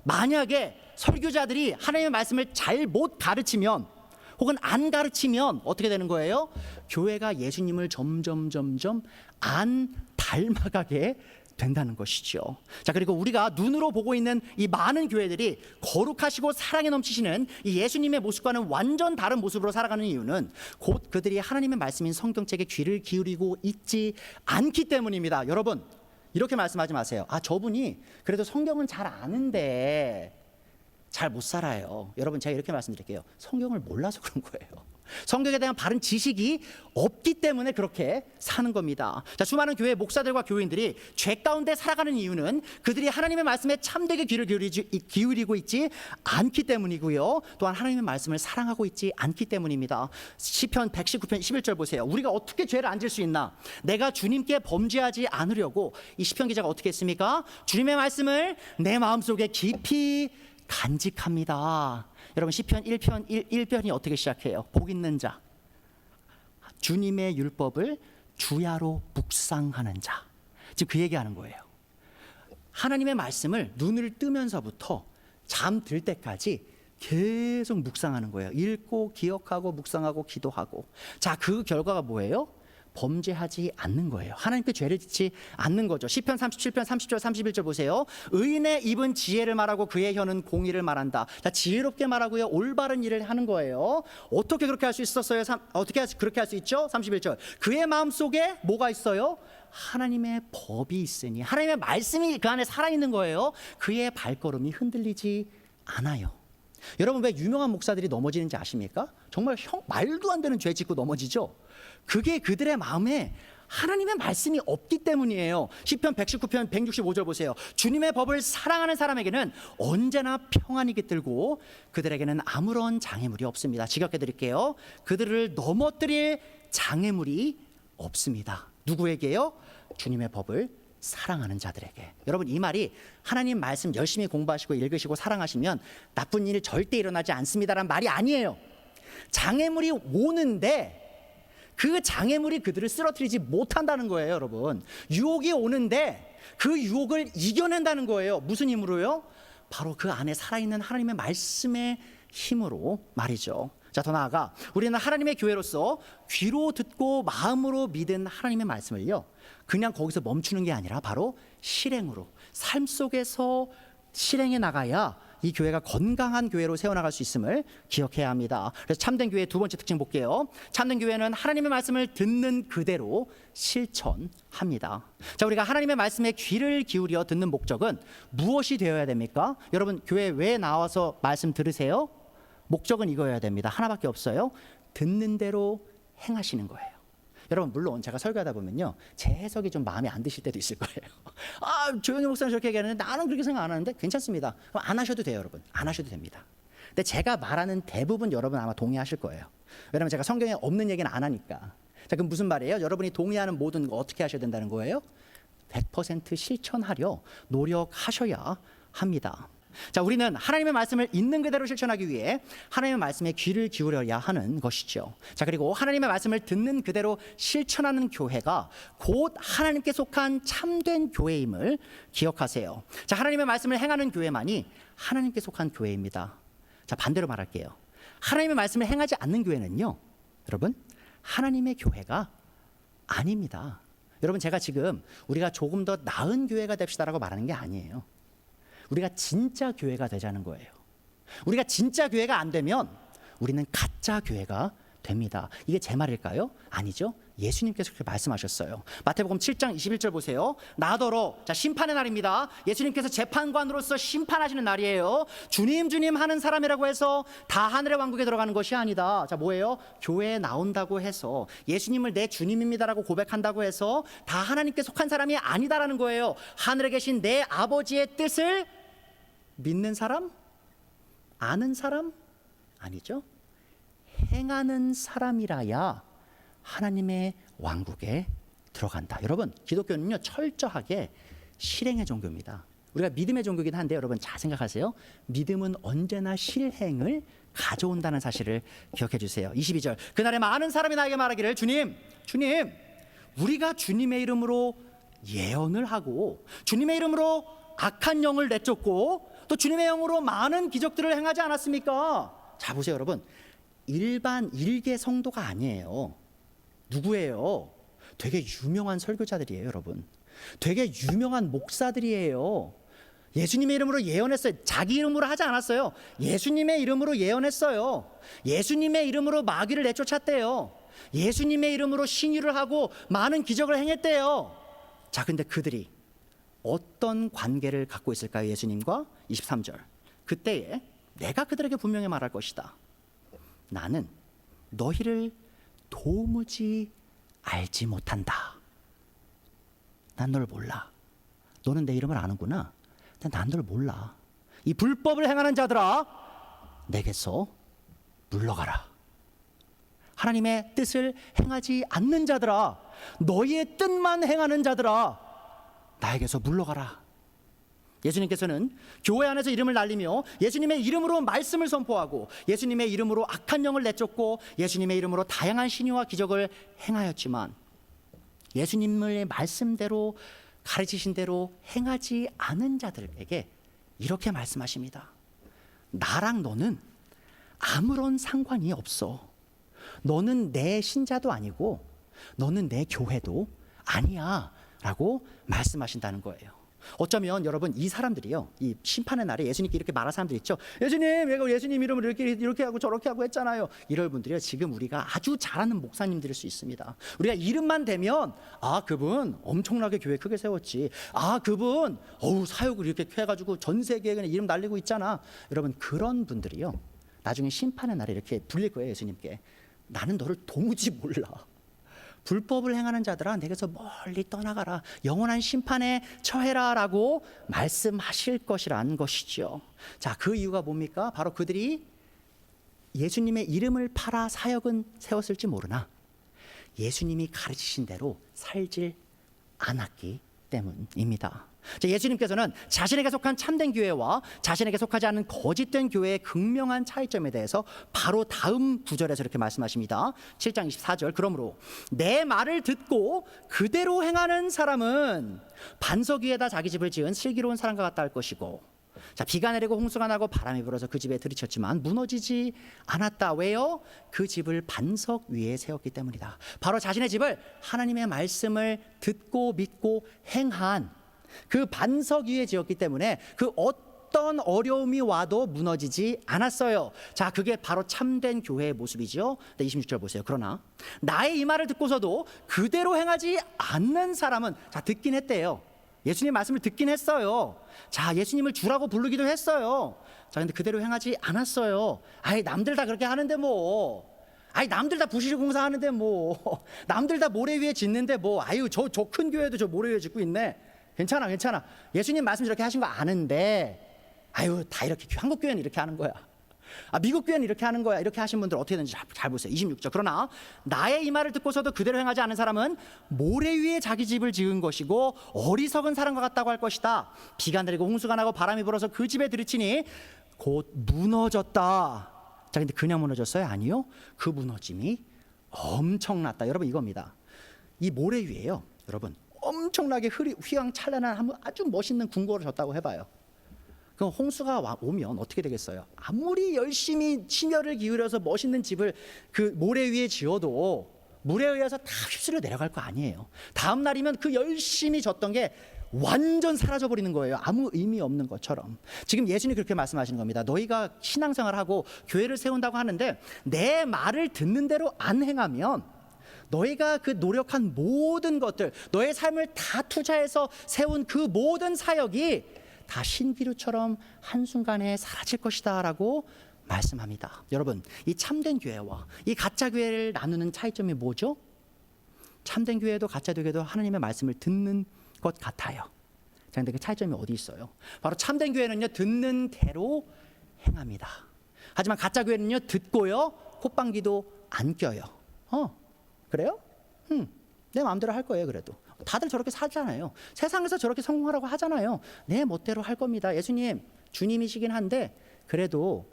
만약에 설교자들이 하나님의 말씀을 잘 못 가르치면 혹은 안 가르치면 어떻게 되는 거예요? 교회가 예수님을 점점 안 닮아가게 된다는 것이죠. 자, 그리고 우리가 눈으로 보고 있는 이 많은 교회들이 거룩하시고 사랑에 넘치시는 이 예수님의 모습과는 완전 다른 모습으로 살아가는 이유는 곧 그들이 하나님의 말씀인 성경책에 귀를 기울이고 있지 않기 때문입니다. 여러분, 이렇게 말씀하지 마세요. 아, 저분이 그래도 성경은 잘 아는데 잘 못 살아요. 여러분, 제가 이렇게 말씀드릴게요. 성경을 몰라서 그런 거예요. 성경에 대한 바른 지식이 없기 때문에 그렇게 사는 겁니다. 자, 수많은 교회 목사들과 교인들이 죄 가운데 살아가는 이유는 그들이 하나님의 말씀에 참되게 귀를 기울이고 있지 않기 때문이고요. 또한 하나님의 말씀을 사랑하고 있지 않기 때문입니다. 시편 119편 11절 보세요. 우리가 어떻게 죄를 안 질 수 있나? 내가 주님께 범죄하지 않으려고. 이 시편 기자가 어떻게 했습니까? 주님의 말씀을 내 마음속에 깊이 간직합니다. 여러분, 시편 1편이 어떻게 시작해요? 복 있는 자, 주님의 율법을 주야로 묵상하는 자. 지금 그 얘기하는 거예요. 하나님의 말씀을 눈을 뜨면서부터 잠들 때까지 계속 묵상하는 거예요. 읽고 기억하고 묵상하고 기도하고. 자, 그 결과가 뭐예요? 범죄하지 않는 거예요. 하나님께 죄를 짓지 않는 거죠. 시편 37편 30절 31절 보세요. 의인의 입은 지혜를 말하고 그의 혀는 공의를 말한다. 자, 지혜롭게 말하고요, 올바른 일을 하는 거예요. 어떻게 그렇게 할 수 있었어요? 어떻게 그렇게 할 수 있죠? 31절. 그의 마음속에 뭐가 있어요? 하나님의 법이 있으니, 하나님의 말씀이 그 안에 살아있는 거예요. 그의 발걸음이 흔들리지 않아요. 여러분, 왜 유명한 목사들이 넘어지는지 아십니까? 정말 말도 안 되는 죄 짓고 넘어지죠. 그게 그들의 마음에 하나님의 말씀이 없기 때문이에요. 시편 119편 165절 보세요. 주님의 법을 사랑하는 사람에게는 언제나 평안이 깃들고 그들에게는 아무런 장애물이 없습니다. 지적해 드릴게요. 그들을 넘어뜨릴 장애물이 없습니다. 누구에게요? 주님의 법을 사랑하는 자들에게. 여러분, 이 말이 하나님 말씀 열심히 공부하시고 읽으시고 사랑하시면 나쁜 일 절대 일어나지 않습니다라는 말이 아니에요. 장애물이 오는데 그 장애물이 그들을 쓰러뜨리지 못한다는 거예요. 여러분, 유혹이 오는데 그 유혹을 이겨낸다는 거예요. 무슨 힘으로요? 바로 그 안에 살아있는 하나님의 말씀의 힘으로 말이죠. 자, 더 나아가 우리는 하나님의 교회로서 귀로 듣고 마음으로 믿은 하나님의 말씀을요, 그냥 거기서 멈추는 게 아니라 바로 실행으로, 삶 속에서 실행해 나가야 이 교회가 건강한 교회로 세워나갈 수 있음을 기억해야 합니다. 그래서 참된 교회의 두 번째 특징 볼게요. 참된 교회는 하나님의 말씀을 듣는 그대로 실천합니다. 자, 우리가 하나님의 말씀에 귀를 기울여 듣는 목적은 무엇이 되어야 됩니까? 여러분, 교회 왜 나와서 말씀 들으세요? 목적은 이거여야 됩니다. 하나밖에 없어요. 듣는 대로 행하시는 거예요. 여러분, 물론 제가 설교하다 보면요, 제 해석이 좀 마음에 안 드실 때도 있을 거예요. 아, 조현희 목사님 저렇게 얘기하는데 나는 그렇게 생각 안 하는데. 괜찮습니다. 그럼 안 하셔도 돼요. 여러분, 안 하셔도 됩니다. 근데 제가 말하는 대부분 여러분 아마 동의하실 거예요. 왜냐면 제가 성경에 없는 얘기는 안 하니까. 자, 그럼 무슨 말이에요? 여러분이 동의하는 모든 거 어떻게 하셔야 된다는 거예요? 100% 실천하려 노력하셔야 합니다. 자, 우리는 하나님의 말씀을 있는 그대로 실천하기 위해 하나님의 말씀에 귀를 기울여야 하는 것이죠. 자, 그리고 하나님의 말씀을 듣는 그대로 실천하는 교회가 곧 하나님께 속한 참된 교회임을 기억하세요. 자, 하나님의 말씀을 행하는 교회만이 하나님께 속한 교회입니다. 자, 반대로 말할게요. 하나님의 말씀을 행하지 않는 교회는요, 여러분, 하나님의 교회가 아닙니다. 여러분, 제가 지금 우리가 조금 더 나은 교회가 됩시다라고 말하는 게 아니에요. 우리가 진짜 교회가 되자는 거예요. 우리가 진짜 교회가 안 되면 우리는 가짜 교회가 됩니다. 이게 제 말일까요? 아니죠. 예수님께서 그렇게 말씀하셨어요. 마태복음 7장 21절 보세요. 나더러, 자, 심판의 날입니다. 예수님께서 재판관으로서 심판하시는 날이에요. 주님 주님 하는 사람이라고 해서 다 하늘의 왕국에 들어가는 것이 아니다. 자, 뭐예요? 교회에 나온다고 해서 예수님을 내 주님입니다라고 고백한다고 해서 다 하나님께 속한 사람이 아니다라는 거예요. 하늘에 계신 내 아버지의 뜻을 믿는 사람? 아는 사람? 아니죠. 행하는 사람이라야 하나님의 왕국에 들어간다. 여러분, 기독교는요, 철저하게 실행의 종교입니다. 우리가 믿음의 종교이긴 한데 여러분 잘 생각하세요. 믿음은 언제나 실행을 가져온다는 사실을 기억해 주세요. 22절. 그날에 많은 사람이 나에게 말하기를 주님 우리가 주님의 이름으로 예언을 하고 주님의 이름으로 악한 영을 내쫓고 또 주님의 영으로 많은 기적들을 행하지 않았습니까? 자, 보세요 여러분, 일반 일개 성도가 아니에요. 누구예요? 되게 유명한 설교자들이에요. 여러분, 되게 유명한 목사들이에요. 예수님의 이름으로 예언했어요. 자기 이름으로 하지 않았어요. 예수님의 이름으로 예언했어요. 예수님의 이름으로 마귀를 내쫓았대요. 예수님의 이름으로 신유를 하고 많은 기적을 행했대요. 자, 근데 그들이 어떤 관계를 갖고 있을까요? 예수님과? 23절. 그때에 내가 그들에게 분명히 말할 것이다. 나는 너희를 도무지 알지 못한다. 난 널 몰라. 너는 내 이름을 아는구나. 난 널 몰라. 이 불법을 행하는 자들아, 내게서 물러가라. 하나님의 뜻을 행하지 않는 자들아, 너희의 뜻만 행하는 자들아, 나에게서 물러가라. 예수님께서는 교회 안에서 이름을 날리며 예수님의 이름으로 말씀을 선포하고 예수님의 이름으로 악한 영을 내쫓고 예수님의 이름으로 다양한 신유와 기적을 행하였지만 예수님의 말씀대로 가르치신 대로 행하지 않은 자들에게 이렇게 말씀하십니다. 나랑 너는 아무런 상관이 없어. 너는 내 신자도 아니고 너는 내 교회도 아니야 라고 말씀하신다는 거예요. 어쩌면 여러분 이 사람들이요, 이 심판의 날에 예수님께 이렇게 말할 사람들 있죠. 예수님, 내가 예수님 이름으로 이렇게 하고 저렇게 하고 했잖아요. 이럴 분들이요, 지금 우리가 아주 잘 아는 목사님들일 수 있습니다. 우리가 이름만 대면 그분 엄청나게 교회 크게 세웠지, 그분 사역을 이렇게 해가지고 전 세계에 그냥 이름 날리고 있잖아. 여러분, 그런 분들이요, 나중에 심판의 날에 이렇게 불릴 거예요. 예수님께, 나는 너를 도무지 몰라. 불법을 행하는 자들아, 내게서 멀리 떠나가라. 영원한 심판에 처해라 라고 말씀하실 것이라는 것이죠. 자, 그 이유가 뭡니까? 바로 그들이 예수님의 이름을 팔아 사역은 세웠을지 모르나 예수님이 가르치신 대로 살질 않았기 때문입니다. 예수님께서는 자신에게 속한 참된 교회와 자신에게 속하지 않은 거짓된 교회의 극명한 차이점에 대해서 바로 다음 구절에서 이렇게 말씀하십니다. 7장 24절, 그러므로 내 말을 듣고 그대로 행하는 사람은 반석 위에다 자기 집을 지은 슬기로운 사람과 같다 할 것이고, 자, 비가 내리고 홍수가 나고 바람이 불어서 그 집에 들이쳤지만 무너지지 않았다. 왜요? 그 집을 반석 위에 세웠기 때문이다. 바로 자신의 집을 하나님의 말씀을 듣고 믿고 행한 그 반석 위에 지었기 때문에 그 어떤 어려움이 와도 무너지지 않았어요. 자, 그게 바로 참된 교회의 모습이죠. 26절 보세요. 그러나 나의 이 말을 듣고서도 그대로 행하지 않는 사람은, 자, 듣긴 했대요. 예수님 말씀을 듣긴 했어요. 자, 예수님을 주라고 부르기도 했어요. 자, 근데 그대로 행하지 않았어요. 남들 다 그렇게 하는데 뭐. 남들 다 부실 공사하는데 뭐. 남들 다 모래 위에 짓는데 뭐. 저 큰 교회도 저 모래 위에 짓고 있네. 괜찮아. 예수님 말씀 저렇게 하신 거 아는데, 다 이렇게, 한국 교회는 이렇게 하는 거야. 미국 교회는 이렇게 하는 거야. 이렇게 하신 분들 어떻게 되는지 잘 보세요. 26절. 그러나 나의 이 말을 듣고서도 그대로 행하지 않은 사람은 모래 위에 자기 집을 지은 것이고 어리석은 사람과 같다고 할 것이다. 비가 내리고 홍수가 나고 바람이 불어서 그 집에 들이치니 곧 무너졌다. 자, 근데 그냥 무너졌어요? 아니요. 그 무너짐이 엄청났다. 여러분, 이겁니다. 이 모래 위에요, 여러분, 엄청나게 휘황찬란한 아주 멋있는 궁궐을 졌다고 해봐요. 그럼 홍수가 오면 어떻게 되겠어요? 아무리 열심히 심혈을 기울여서 멋있는 집을 그 모래 위에 지어도 물에 의해서 다 휩쓸려 내려갈 거 아니에요. 다음 날이면 그 열심히 졌던 게 완전 사라져 버리는 거예요. 아무 의미 없는 것처럼. 지금 예수님이 그렇게 말씀하시는 겁니다. 너희가 신앙생활하고 교회를 세운다고 하는데 내 말을 듣는 대로 안 행하면 너희가 그 노력한 모든 것들, 너의 삶을 다 투자해서 세운 그 모든 사역이 다 신기루처럼 한순간에 사라질 것이다 라고 말씀합니다. 여러분, 이 참된 교회와 이 가짜 교회를 나누는 차이점이 뭐죠? 참된 교회도 가짜 교회도 하나님의 말씀을 듣는 것 같아요. 자, 근데 그 차이점이 어디 있어요? 바로 참된 교회는요, 듣는 대로 행합니다. 하지만 가짜 교회는요, 듣고요, 콧방귀도 안 껴요. 그래요? 내 마음대로 할 거예요. 그래도 다들 저렇게 살잖아요. 세상에서 저렇게 성공하라고 하잖아요. 내 멋대로 할 겁니다. 예수님, 주님이시긴 한데 그래도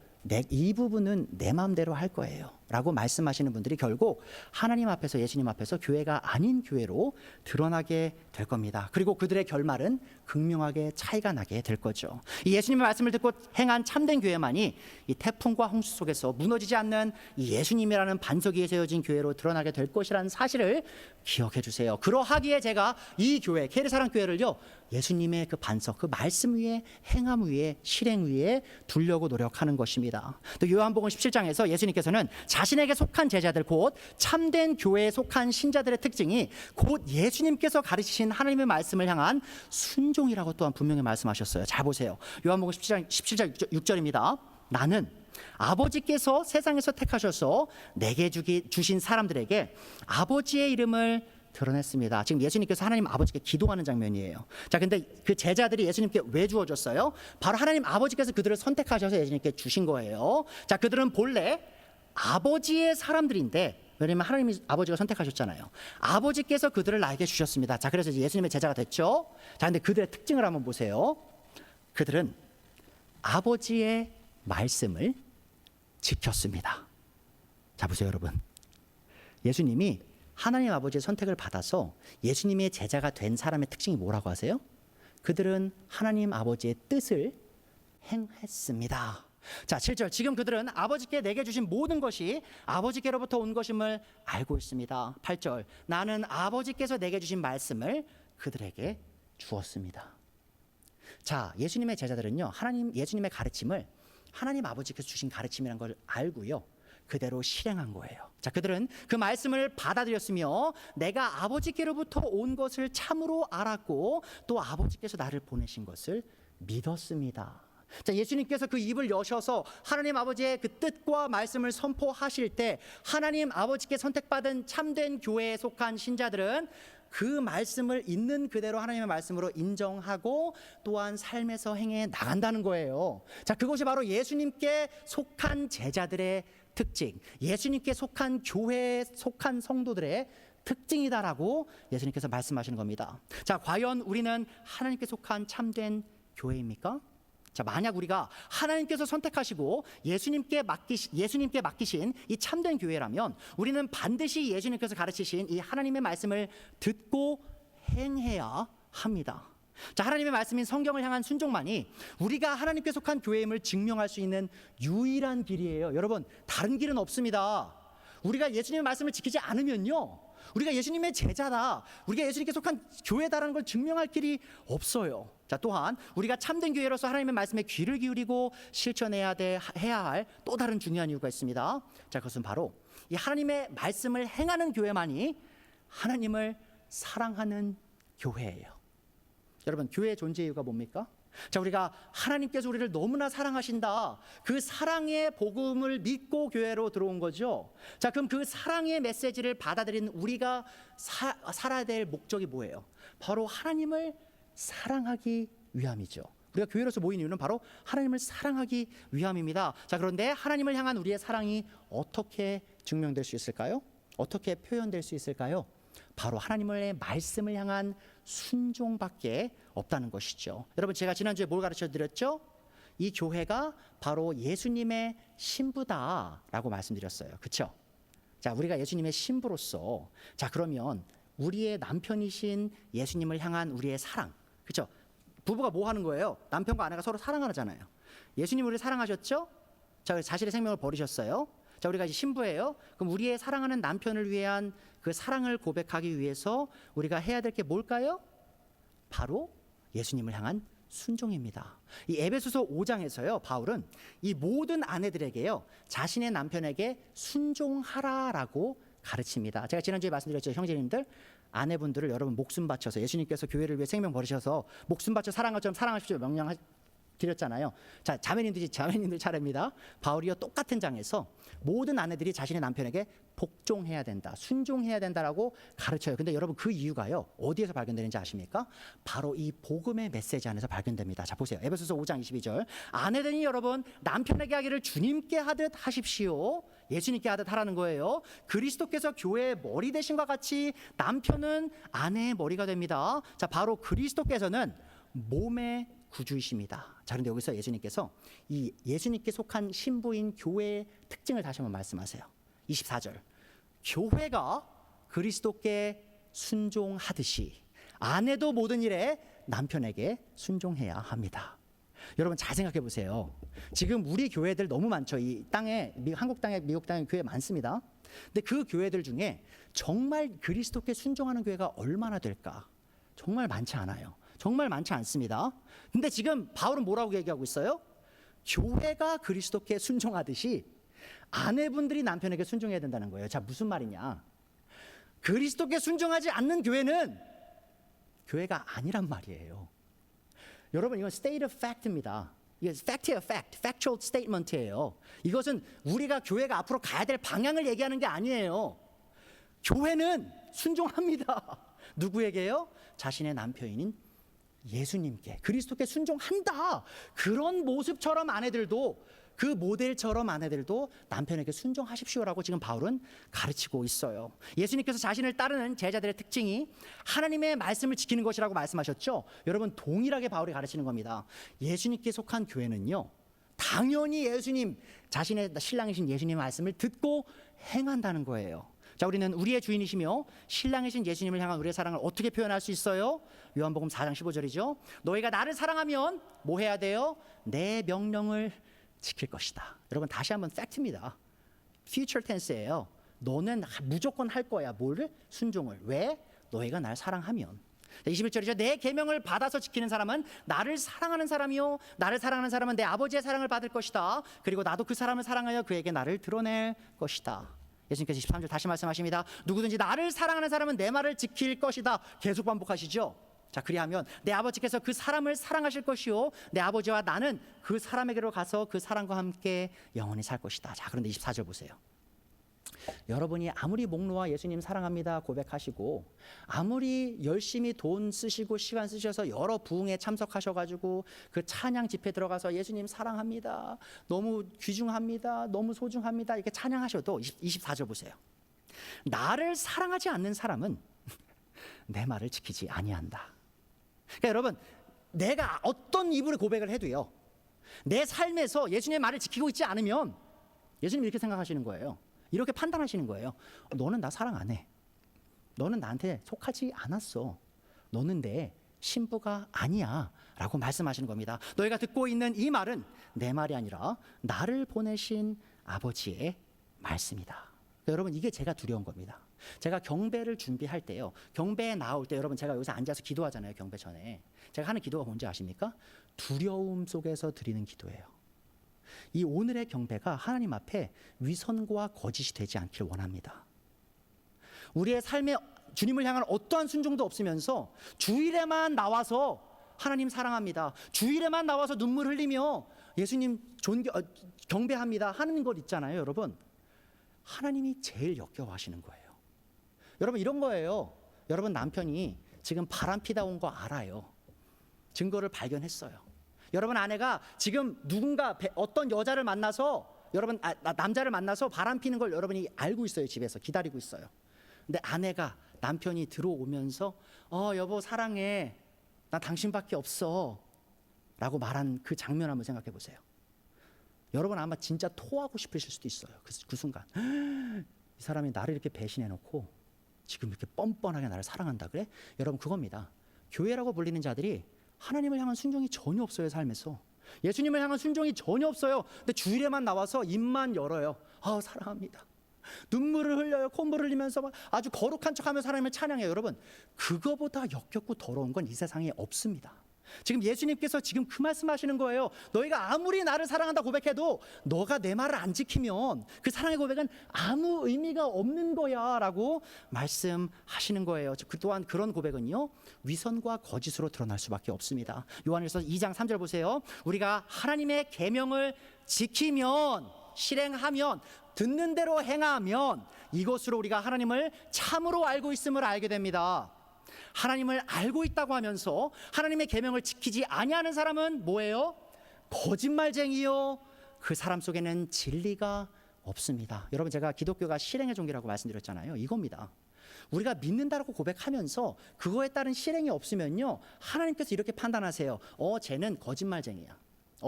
이 부분은 내 마음대로 할 거예요 라고 말씀하시는 분들이 결국 하나님 앞에서, 예수님 앞에서 교회가 아닌 교회로 드러나게 될 겁니다. 그리고 그들의 결말은 극명하게 차이가 나게 될 거죠. 이 예수님의 말씀을 듣고 행한 참된 교회만이 이 태풍과 홍수 속에서 무너지지 않는 이 예수님이라는 반석 위에 세워진 교회로 드러나게 될 것이라는 사실을 기억해 주세요. 그러하기에 제가 이 교회, 케르사랑교회를요, 예수님의 그 반석, 그 말씀 위에, 행함 위에, 실행 위에 두려고 노력하는 것입니다. 또 요한복음 17장에서 예수님께서는 자신에게 속한 제자들, 곧 참된 교회에 속한 신자들의 특징이 곧 예수님께서 가르치신 하나님의 말씀을 향한 순종이라고 또한 분명히 말씀하셨어요. 잘 보세요. 요한복음 17장 6절입니다. 나는 아버지께서 세상에서 택하셔서 내게 주신 사람들에게 아버지의 이름을 드러냈습니다. 지금 예수님께서 하나님 아버지께 기도하는 장면이에요. 자, 근데 그 제자들이 예수님께 왜 주어졌어요? 바로 하나님 아버지께서 그들을 선택하셔서 예수님께 주신 거예요. 자, 그들은 본래 아버지의 사람들인데, 왜냐면 하나님 아버지가 선택하셨잖아요. 아버지께서 그들을 나에게 주셨습니다. 자, 그래서 이제 예수님의 제자가 됐죠. 자, 근데 그들의 특징을 한번 보세요. 그들은 아버지의 말씀을 지켰습니다. 자, 보세요, 여러분. 예수님이 하나님 아버지의 선택을 받아서 예수님의 제자가 된 사람의 특징이 뭐라고 하세요? 그들은 하나님 아버지의 뜻을 행했습니다. 자, 7절. 지금 그들은 아버지께 내게 주신 모든 것이 아버지께로부터 온 것임을 알고 있습니다. 8절. 나는 아버지께서 내게 주신 말씀을 그들에게 주었습니다. 자, 예수님의 제자들은요, 예수님의 가르침을 하나님 아버지께서 주신 가르침이라는 걸 알고요, 그대로 실행한 거예요. 자, 그들은 그 말씀을 받아들였으며 내가 아버지께로부터 온 것을 참으로 알았고 또 아버지께서 나를 보내신 것을 믿었습니다. 자, 예수님께서 그 입을 여셔서 하나님 아버지의 그 뜻과 말씀을 선포하실 때 하나님 아버지께 선택받은 참된 교회에 속한 신자들은 그 말씀을 있는 그대로 하나님의 말씀으로 인정하고 또한 삶에서 행해 나간다는 거예요. 자, 그것이 바로 예수님께 속한 제자들의 특징, 예수님께 속한 교회에 속한 성도들의 특징이다라고 예수님께서 말씀하시는 겁니다. 자, 과연 우리는 하나님께 속한 참된 교회입니까? 자, 만약 우리가 하나님께서 선택하시고 예수님께 맡기신 이 참된 교회라면 우리는 반드시 예수님께서 가르치신 이 하나님의 말씀을 듣고 행해야 합니다. 자, 하나님의 말씀인 성경을 향한 순종만이 우리가 하나님께 속한 교회임을 증명할 수 있는 유일한 길이에요. 여러분, 다른 길은 없습니다. 우리가 예수님의 말씀을 지키지 않으면요, 우리가 예수님의 제자다, 우리가 예수님께 속한 교회다라는 걸 증명할 길이 없어요. 자, 또한 우리가 참된 교회로서 하나님의 말씀에 귀를 기울이고 실천해야 해야 할 또 다른 중요한 이유가 있습니다. 자, 그것은 바로 이 하나님의 말씀을 행하는 교회만이 하나님을 사랑하는 교회예요. 여러분, 교회의 존재 이유가 뭡니까? 자, 우리가 하나님께서 우리를 너무나 사랑하신다, 그 사랑의 복음을 믿고 교회로 들어온 거죠. 자, 그럼 그 사랑의 메시지를 받아들인 우리가 살아야 될 목적이 뭐예요? 바로 하나님을 사랑하기 위함이죠. 우리가 교회로서 모인 이유는 바로 하나님을 사랑하기 위함입니다. 자, 그런데 하나님을 향한 우리의 사랑이 어떻게 증명될 수 있을까요? 어떻게 표현될 수 있을까요? 바로 하나님의 말씀을 향한 순종밖에 없다는 것이죠. 여러분, 제가 지난주에 뭘 가르쳐 드렸죠? 이 교회가 바로 예수님의 신부다라고 말씀드렸어요. 그렇죠? 자, 우리가 예수님의 신부로서, 자, 그러면 우리의 남편이신 예수님을 향한 우리의 사랑, 그렇죠? 부부가 뭐 하는 거예요? 남편과 아내가 서로 사랑하잖아요. 예수님 우리를 사랑하셨죠? 자, 자신의 생명을 버리셨어요. 자, 우리가 이제 신부예요. 그럼 우리의 사랑하는 남편을 위한 그 사랑을 고백하기 위해서 우리가 해야 될 게 뭘까요? 바로 예수님을 향한 순종입니다. 이 에베소서 5장에서요, 바울은 이 모든 아내들에게요, 자신의 남편에게 순종하라라고 가르칩니다. 제가 지난주에 말씀드렸죠, 형제님들, 아내분들을 여러분 목숨 바쳐서, 예수님께서 교회를 위해 생명 버리셔서 목숨 바쳐 사랑한 것처럼 사랑하십시오 명령 드렸잖아요. 자, 자매님들 차례입니다. 바울이요, 똑같은 장에서 모든 아내들이 자신의 남편에게 복종해야 된다, 순종해야 된다라고 가르쳐요. 근데 여러분, 그 이유가요, 어디에서 발견되는지 아십니까? 바로 이 복음의 메시지 안에서 발견됩니다. 자, 보세요. 에베소서 5장 22절. 아내들이 여러분 남편에게 하기를 주님께 하듯 하십시오. 예수님께 하듯 하라는 거예요. 그리스도께서 교회의 머리 되신과 같이 남편은 아내의 머리가 됩니다. 자, 바로 그리스도께서는 몸의 구주이십니다. 자, 그런데 여기서 예수님께서 이 예수님께 속한 신부인 교회의 특징을 다시 한번 말씀하세요. 24절. 교회가 그리스도께 순종하듯이 아내도 모든 일에 남편에게 순종해야 합니다. 여러분, 잘 생각해 보세요. 지금 우리 교회들 너무 많죠. 이 땅에, 한국 땅에, 미국 땅에 교회 많습니다. 근데 그 교회들 중에 정말 그리스도께 순종하는 교회가 얼마나 될까? 정말 많지 않아요. 정말 많지 않습니다. 근데 지금 바울은 뭐라고 얘기하고 있어요? 교회가 그리스도께 순종하듯이 아내분들이 남편에게 순종해야 된다는 거예요. 자, 무슨 말이냐? 그리스도께 순종하지 않는 교회는 교회가 아니란 말이에요. 여러분, 이건 state of fact입니다. 이게 fact예요, fact, factual statement예요. 이것은 우리가 교회가 앞으로 가야 될 방향을 얘기하는 게 아니에요. 교회는 순종합니다. 누구에게요? 자신의 남편인 예수님께, 그리스도께 순종한다. 그런 모습처럼 아내들도, 그 모델처럼 아내들도 남편에게 순종하십시오라고 지금 바울은 가르치고 있어요. 예수님께서 자신을 따르는 제자들의 특징이 하나님의 말씀을 지키는 것이라고 말씀하셨죠. 여러분, 동일하게 바울이 가르치는 겁니다. 예수님께 속한 교회는요, 당연히 예수님, 자신의 신랑이신 예수님의 말씀을 듣고 행한다는 거예요. 자, 우리는 우리의 주인이시며 신랑이신 예수님을 향한 우리의 사랑을 어떻게 표현할 수 있어요? 요한복음 4장 15절이죠. 너희가 나를 사랑하면 뭐 해야 돼요? 내 명령을 지킬 것이다. 여러분 다시 한번 팩트입니다. future tense예요. 너는 무조건 할 거야. 뭐를? 순종을. 왜? 너희가 날 사랑하면. 21절이죠. 내 계명을 받아서 지키는 사람은 나를 사랑하는 사람이요, 나를 사랑하는 사람은 내 아버지의 사랑을 받을 것이다. 그리고 나도 그 사람을 사랑하여 그에게 나를 드러낼 것이다. 예수님께서 23절 다시 말씀하십니다. 누구든지 나를 사랑하는 사람은 내 말을 지킬 것이다. 계속 반복하시죠. 자, 그리하면 내 아버지께서 그 사람을 사랑하실 것이요, 내 아버지와 나는 그 사람에게로 가서 그 사람과 함께 영원히 살 것이다. 자, 그런데 24절 보세요. 여러분이 아무리 목 놓아 예수님 사랑합니다 고백하시고, 아무리 열심히 돈 쓰시고 시간 쓰셔서 여러 부흥에 참석하셔가지고 그 찬양 집회 들어가서 예수님 사랑합니다, 너무 귀중합니다, 너무 소중합니다 이렇게 찬양하셔도 24절 보세요. 나를 사랑하지 않는 사람은 내 말을 지키지 아니한다. 그러니까 여러분, 내가 어떤 입으로 고백을 해도요, 내 삶에서 예수님의 말을 지키고 있지 않으면 예수님 이렇게 생각하시는 거예요. 이렇게 판단하시는 거예요. 너는 나 사랑 안 해. 너는 나한테 속하지 않았어. 너는 내 신부가 아니야 라고 말씀하시는 겁니다. 너희가 듣고 있는 이 말은 내 말이 아니라 나를 보내신 아버지의 말씀이다. 그러니까 여러분, 이게 제가 두려운 겁니다. 제가 경배를 준비할 때요, 경배에 나올 때 여러분, 제가 여기서 앉아서 기도하잖아요. 경배 전에 제가 하는 기도가 뭔지 아십니까? 두려움 속에서 드리는 기도예요. 이 오늘의 경배가 하나님 앞에 위선과 거짓이 되지 않길 원합니다. 우리의 삶에 주님을 향한 어떠한 순종도 없으면서 주일에만 나와서 하나님 사랑합니다, 주일에만 나와서 눈물 흘리며 예수님 경배합니다 하는 것 있잖아요. 여러분, 하나님이 제일 역겨워하시는 거예요. 여러분, 이런 거예요. 여러분 남편이 지금 바람 피다 온 거 알아요. 증거를 발견했어요. 여러분 아내가 지금 누군가 어떤 여자를 만나서 여러분 남자를 만나서 바람 피는 걸 여러분이 알고 있어요. 집에서 기다리고 있어요. 근데 아내가 남편이 들어오면서 여보 사랑해, 나 당신밖에 없어 라고 말한 그 장면 한번 생각해 보세요. 여러분 아마 진짜 토하고 싶으실 수도 있어요. 그 순간 이 사람이 나를 이렇게 배신해 놓고 지금 이렇게 뻔뻔하게 나를 사랑한다 그래? 여러분, 그겁니다. 교회라고 불리는 자들이 하나님을 향한 순종이 전혀 없어요. 삶에서 예수님을 향한 순종이 전혀 없어요. 근데 주일에만 나와서 입만 열어요. 사랑합니다, 눈물을 흘려요. 콧물을 흘리면서 아주 거룩한 척하면서 하나님을 찬양해요. 여러분, 그거보다 역겹고 더러운 건 이 세상에 없습니다. 지금 예수님께서 지금 그 말씀하시는 거예요. 너희가 아무리 나를 사랑한다 고백해도 너가 내 말을 안 지키면 그 사랑의 고백은 아무 의미가 없는 거야 라고 말씀하시는 거예요. 또한 그런 고백은요, 위선과 거짓으로 드러날 수밖에 없습니다. 요한일서 2장 3절 보세요. 우리가 하나님의 계명을 지키면, 실행하면, 듣는 대로 행하면 이것으로 우리가 하나님을 참으로 알고 있음을 알게 됩니다. 하나님을 알고 있다고 하면서 하나님의 계명을 지키지 아니하는 사람은 뭐예요? 거짓말쟁이요, 그 사람 속에는 진리가 없습니다. 여러분, 제가 기독교가 실행의 종교라고 말씀드렸잖아요. 이겁니다. 우리가 믿는다라고 고백하면서 그거에 따른 실행이 없으면요, 하나님께서 이렇게 판단하세요. 쟤는 거짓말쟁이야.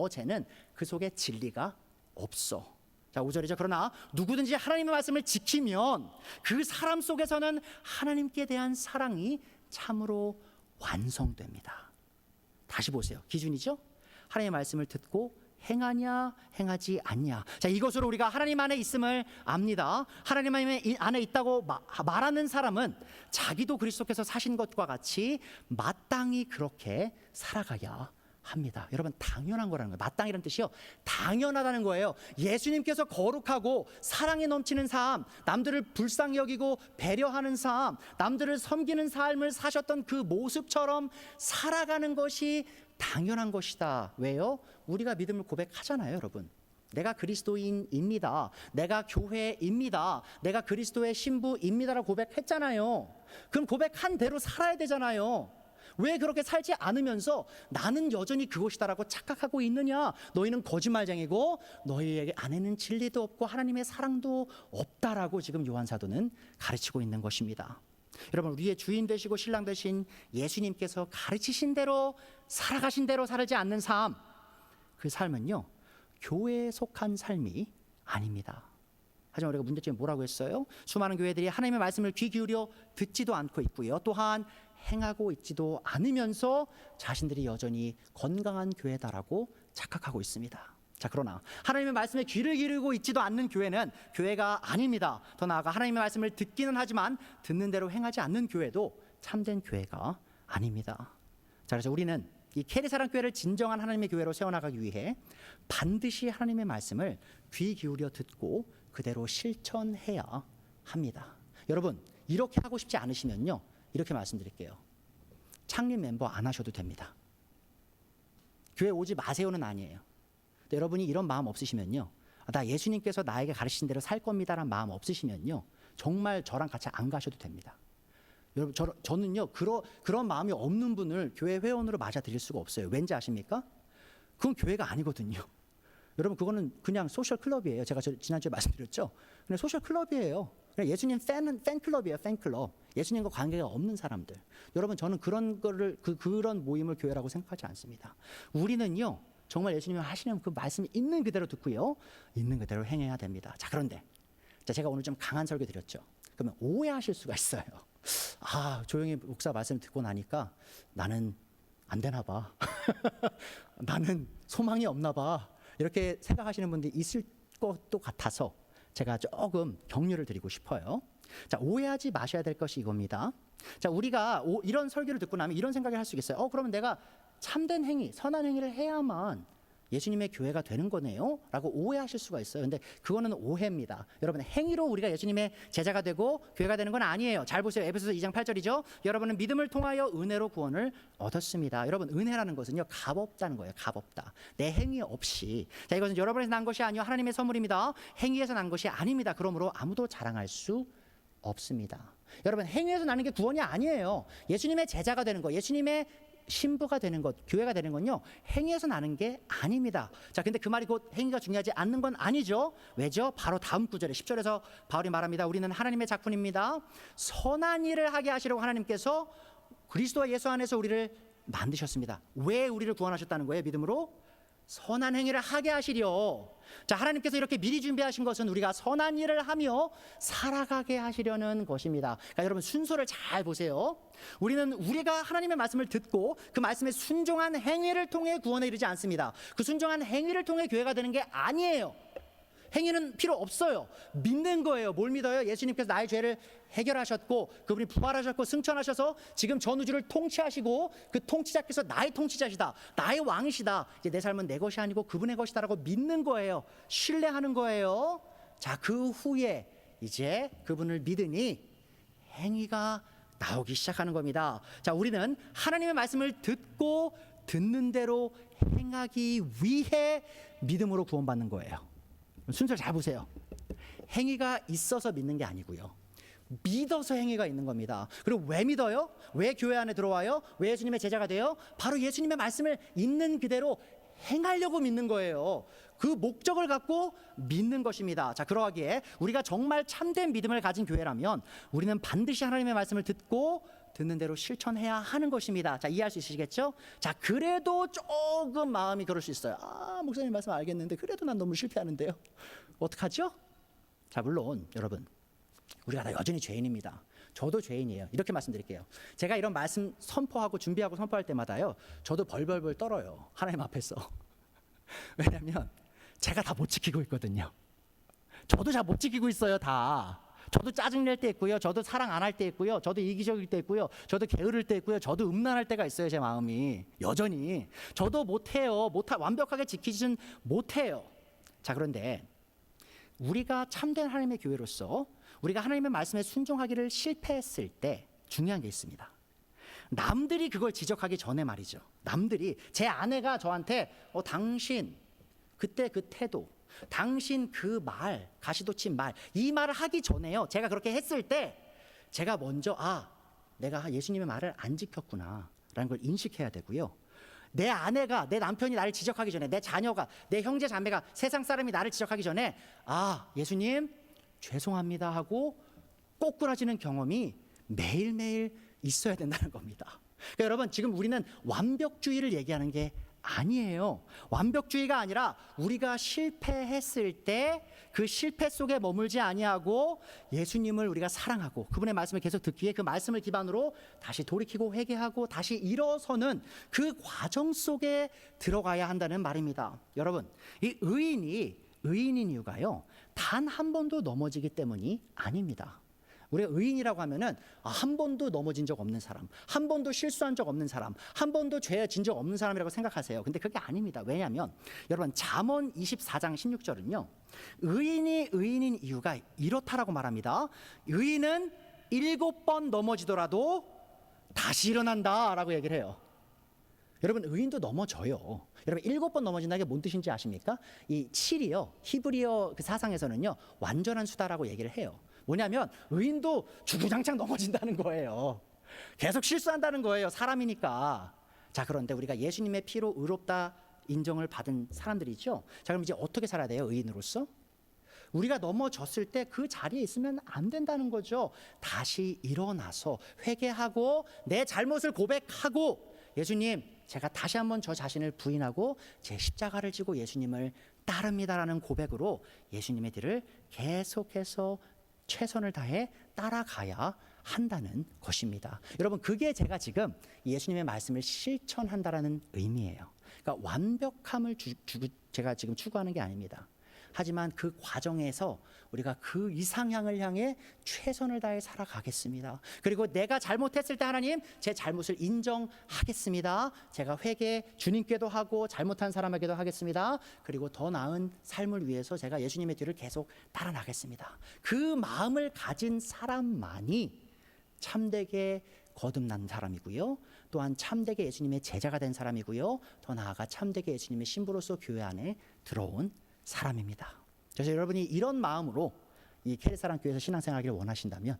쟤는 그 속에 진리가 없어. 자, 5절이죠. 그러나 누구든지 하나님의 말씀을 지키면 그 사람 속에서는 하나님께 대한 사랑이 참으로 완성됩니다. 다시 보세요. 기준이죠. 하나님의 말씀을 듣고 행하냐 행하지 않냐. 자, 이것으로 우리가 하나님 안에 있음을 압니다. 하나님 안에 있다고 말하는 사람은 자기도 그리스도께서 사신 것과 같이 마땅히 그렇게 살아가야 합니다. 여러분, 당연한 거라는 거예요. 마땅이라는 뜻이요, 당연하다는 거예요. 예수님께서 거룩하고 사랑에 넘치는 삶, 남들을 불쌍히 여기고 배려하는 삶, 남들을 섬기는 삶을 사셨던 그 모습처럼 살아가는 것이 당연한 것이다. 왜요? 우리가 믿음을 고백하잖아요. 여러분, 내가 그리스도인입니다, 내가 교회입니다, 내가 그리스도의 신부입니다라고 고백했잖아요. 그럼 고백한 대로 살아야 되잖아요. 왜 그렇게 살지 않으면서 나는 여전히 그것이다라고 착각하고 있느냐? 너희는 거짓말쟁이고 너희에게 안에는 진리도 없고 하나님의 사랑도 없다라고 지금 요한 사도는 가르치고 있는 것입니다. 여러분, 우리의 주인 되시고 신랑 되신 예수님께서 가르치신 대로 살아가신 대로 살지 않는 삶, 그 삶은요, 교회에 속한 삶이 아닙니다. 하지만 우리가 문제점이 뭐라고 했어요? 수많은 교회들이 하나님의 말씀을 귀 기울여 듣지도 않고 있고요, 또한 행하고 있지도 않으면서 자신들이 여전히 건강한 교회다라고 착각하고 있습니다. 자, 그러나 하나님의 말씀에 귀를 기울이고 있지도 않는 교회는 교회가 아닙니다. 더 나아가 하나님의 말씀을 듣기는 하지만 듣는 대로 행하지 않는 교회도 참된 교회가 아닙니다. 자, 그래서 우리는 이 캐리사랑교회를 진정한 하나님의 교회로 세워나가기 위해 반드시 하나님의 말씀을 귀 기울여 듣고 그대로 실천해야 합니다. 여러분, 이렇게 하고 싶지 않으시면요, 이렇게 말씀드릴게요. 창립 멤버 안 하셔도 됩니다. 교회 오지 마세요는 아니에요. 여러분이 이런 마음 없으시면요, 나 예수님께서 나에게 가르치신 대로 살 겁니다라는 마음 없으시면요, 정말 저랑 같이 안 가셔도 됩니다. 여러분, 저는요, 그런 마음이 없는 분을 교회 회원으로 맞아들일 수가 없어요. 왠지 아십니까? 그건 교회가 아니거든요. 여러분, 그거는 그냥 소셜 클럽이에요. 제가 지난주에 말씀드렸죠. 그냥 소셜 클럽이에요. 그냥 예수님 팬클럽이에요. 팬클럽. 예수님과 관계가 없는 사람들. 여러분, 저는 그런 모임을 교회라고 생각하지 않습니다. 우리는요, 정말 예수님이 하시는 그 말씀이 있는 그대로 듣고요, 있는 그대로 행해야 됩니다. 자, 그런데 제가 오늘 좀 강한 설교 드렸죠. 그러면 오해하실 수가 있어요. 아, 조용히 목사 말씀 듣고 나니까 나는 안 되나 봐. 나는 소망이 없나 봐. 이렇게 생각하시는 분들이 있을 것도 같아서 제가 조금 격려를 드리고 싶어요. 자, 오해하지 마셔야 될 것이 이겁니다. 자, 우리가 이런 설교를 듣고 나면 이런 생각을 할 수 있어요. 그러면 내가 참된 행위, 선한 행위를 해야만 예수님의 교회가 되는 거네요? 라고 오해하실 수가 있어요. 근데 그거는 오해입니다. 여러분, 행위로 우리가 예수님의 제자가 되고 교회가 되는 건 아니에요. 잘 보세요. 에베소서 2장 8절이죠. 여러분은 믿음을 통하여 은혜로 구원을 얻었습니다. 여러분, 은혜라는 것은요, 값없다는 거예요. 값없다. 내 행위 없이. 자, 이것은 여러분에서 난 것이 아니요, 하나님의 선물입니다. 행위에서 난 것이 아닙니다. 그러므로 아무도 자랑할 수 없습니다. 여러분, 행위에서 나는 게 구원이 아니에요. 예수님의 제자가 되는 거, 예수님의 신부가 되는 것, 교회가 되는 건요, 행위에서 나는 게 아닙니다. 자, 근데 그 말이 곧 행위가 중요하지 않는 건 아니죠. 왜죠? 바로 다음 구절에 10절에서 바울이 말합니다. 우리는 하나님의 작품입니다. 선한 일을 하게 하시려고 하나님께서 그리스도와 예수 안에서 우리를 만드셨습니다. 왜 우리를 구원하셨다는 거예요? 믿음으로 선한 행위를 하게 하시려. 자, 하나님께서 이렇게 미리 준비하신 것은 우리가 선한 일을 하며 살아가게 하시려는 것입니다. 그러니까 여러분, 순서를 잘 보세요. 우리가 하나님의 말씀을 듣고 그 말씀에 순종한 행위를 통해 구원에 이르지 않습니다. 그 순종한 행위를 통해 교회가 되는 게 아니에요. 행위는 필요 없어요. 믿는 거예요. 뭘 믿어요? 예수님께서 나의 죄를 해결하셨고 그분이 부활하셨고 승천하셔서 지금 전 우주를 통치하시고 그 통치자께서 나의 통치자시다, 나의 왕이시다. 이제 내 삶은 내 것이 아니고 그분의 것이다라고 믿는 거예요. 신뢰하는 거예요. 자, 그 후에 이제 그분을 믿으니 행위가 나오기 시작하는 겁니다. 자, 우리는 하나님의 말씀을 듣고 듣는 대로 행하기 위해 믿음으로 구원받는 거예요. 순서를 잘 보세요. 행위가 있어서 믿는 게 아니고요, 믿어서 행위가 있는 겁니다. 그리고 왜 믿어요? 왜 교회 안에 들어와요? 왜 예수님의 제자가 돼요? 바로 예수님의 말씀을 있는 그대로 행하려고 믿는 거예요. 그 목적을 갖고 믿는 것입니다. 자, 그러하기에 우리가 정말 참된 믿음을 가진 교회라면 우리는 반드시 하나님의 말씀을 듣는 대로 실천해야 하는 것입니다. 자, 이해할 수 있으시겠죠? 자, 그래도 조금 마음이 그럴 수 있어요. 아, 목사님 말씀 알겠는데 그래도 난 너무 실패하는데요. 어떡하죠? 자, 물론 여러분, 우리가 다 여전히 죄인입니다. 저도 죄인이에요. 이렇게 말씀드릴게요. 제가 이런 말씀 선포하고 준비하고 선포할 때마다요, 저도 벌벌벌 떨어요. 하나님 앞에서. 왜냐하면 제가 다 못 지키고 있거든요. 저도 잘 못 지키고 있어요. 다. 저도 짜증낼 때 있고요, 저도 사랑 안 할 때 있고요, 저도 이기적일 때 있고요, 저도 게으를 때 있고요, 저도 음란할 때가 있어요. 제 마음이 여전히. 저도 못해요. 완벽하게 지키지는 못해요. 자, 그런데 우리가 참된 하나님의 교회로서 우리가 하나님의 말씀에 순종하기를 실패했을 때 중요한 게 있습니다. 남들이 그걸 지적하기 전에 말이죠. 남들이, 제 아내가 저한테 당신 그때 그 태도, 당신 그 말, 가시돋친 말, 이 말을 하기 전에요, 제가 그렇게 했을 때 제가 먼저 내가 예수님의 말을 안 지켰구나 라는 걸 인식해야 되고요, 내 아내가, 내 남편이 나를 지적하기 전에, 내 자녀가, 내 형제 자매가, 세상 사람이 나를 지적하기 전에 예수님 죄송합니다 하고 꼬꾸라지는 경험이 매일매일 있어야 된다는 겁니다. 그러니까 여러분, 지금 우리는 완벽주의를 얘기하는 게 아니에요. 완벽주의가 아니라 우리가 실패했을 때 그 실패 속에 머물지 아니하고 예수님을 우리가 사랑하고 그분의 말씀을 계속 듣기에 그 말씀을 기반으로 다시 돌이키고 회개하고 다시 일어서는 그 과정 속에 들어가야 한다는 말입니다. 여러분, 이 의인인 이유가요, 단 한 번도 넘어지기 때문이 아닙니다. 우리가 의인이라고 하면은 한 번도 넘어진 적 없는 사람, 한 번도 실수한 적 없는 사람, 한 번도 죄 진 적 없는 사람이라고 생각하세요. 근데 그게 아닙니다. 왜냐하면 여러분, 잠언 24장 16절은요, 의인이 의인인 이유가 이렇다라고 말합니다. 의인은 7번 넘어지더라도 다시 일어난다라고 얘기를 해요. 여러분, 의인도 넘어져요. 여러분, 7번 넘어진다는 게 뭔 뜻인지 아십니까? 이 7이요, 히브리어 그 사상에서는요, 완전한 수다라고 얘기를 해요. 뭐냐면 의인도 주구장창 넘어진다는 거예요. 계속 실수한다는 거예요. 사람이니까. 자, 그런데 우리가 예수님의 피로 의롭다 인정을 받은 사람들이죠. 자, 그럼 이제 어떻게 살아야 돼요? 의인으로서? 우리가 넘어졌을 때 그 자리에 있으면 안 된다는 거죠. 다시 일어나서 회개하고 내 잘못을 고백하고, 예수님, 제가 다시 한번 저 자신을 부인하고 제 십자가를 지고 예수님을 따릅니다라는 고백으로 예수님의 뒤를 계속해서 최선을 다해 따라가야 한다는 것입니다. 여러분, 그게 제가 지금 예수님의 말씀을 실천한다라는 의미예요. 그러니까 완벽함을 제가 지금 추구하는 게 아닙니다. 하지만 그 과정에서 우리가 그 이상향을 향해 최선을 다해 살아가겠습니다. 그리고 내가 잘못했을 때 하나님, 제 잘못을 인정하겠습니다. 제가 회개 주님께도 하고 잘못한 사람에게도 하겠습니다. 그리고 더 나은 삶을 위해서 제가 예수님의 뒤를 계속 따라 나가겠습니다. 그 마음을 가진 사람만이 참되게 거듭난 사람이고요, 또한 참되게 예수님의 제자가 된 사람이고요, 더 나아가 참되게 예수님의 신부로서 교회 안에 들어온 사람입니다. 그래서 여러분이 이런 마음으로 이 캐리사랑교회에서 신앙생활하기를 원하신다면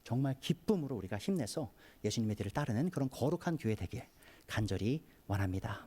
정말 기쁨으로 우리가 힘내서 예수님의 뒤를 따르는 그런 거룩한 교회 되길 간절히 원합니다.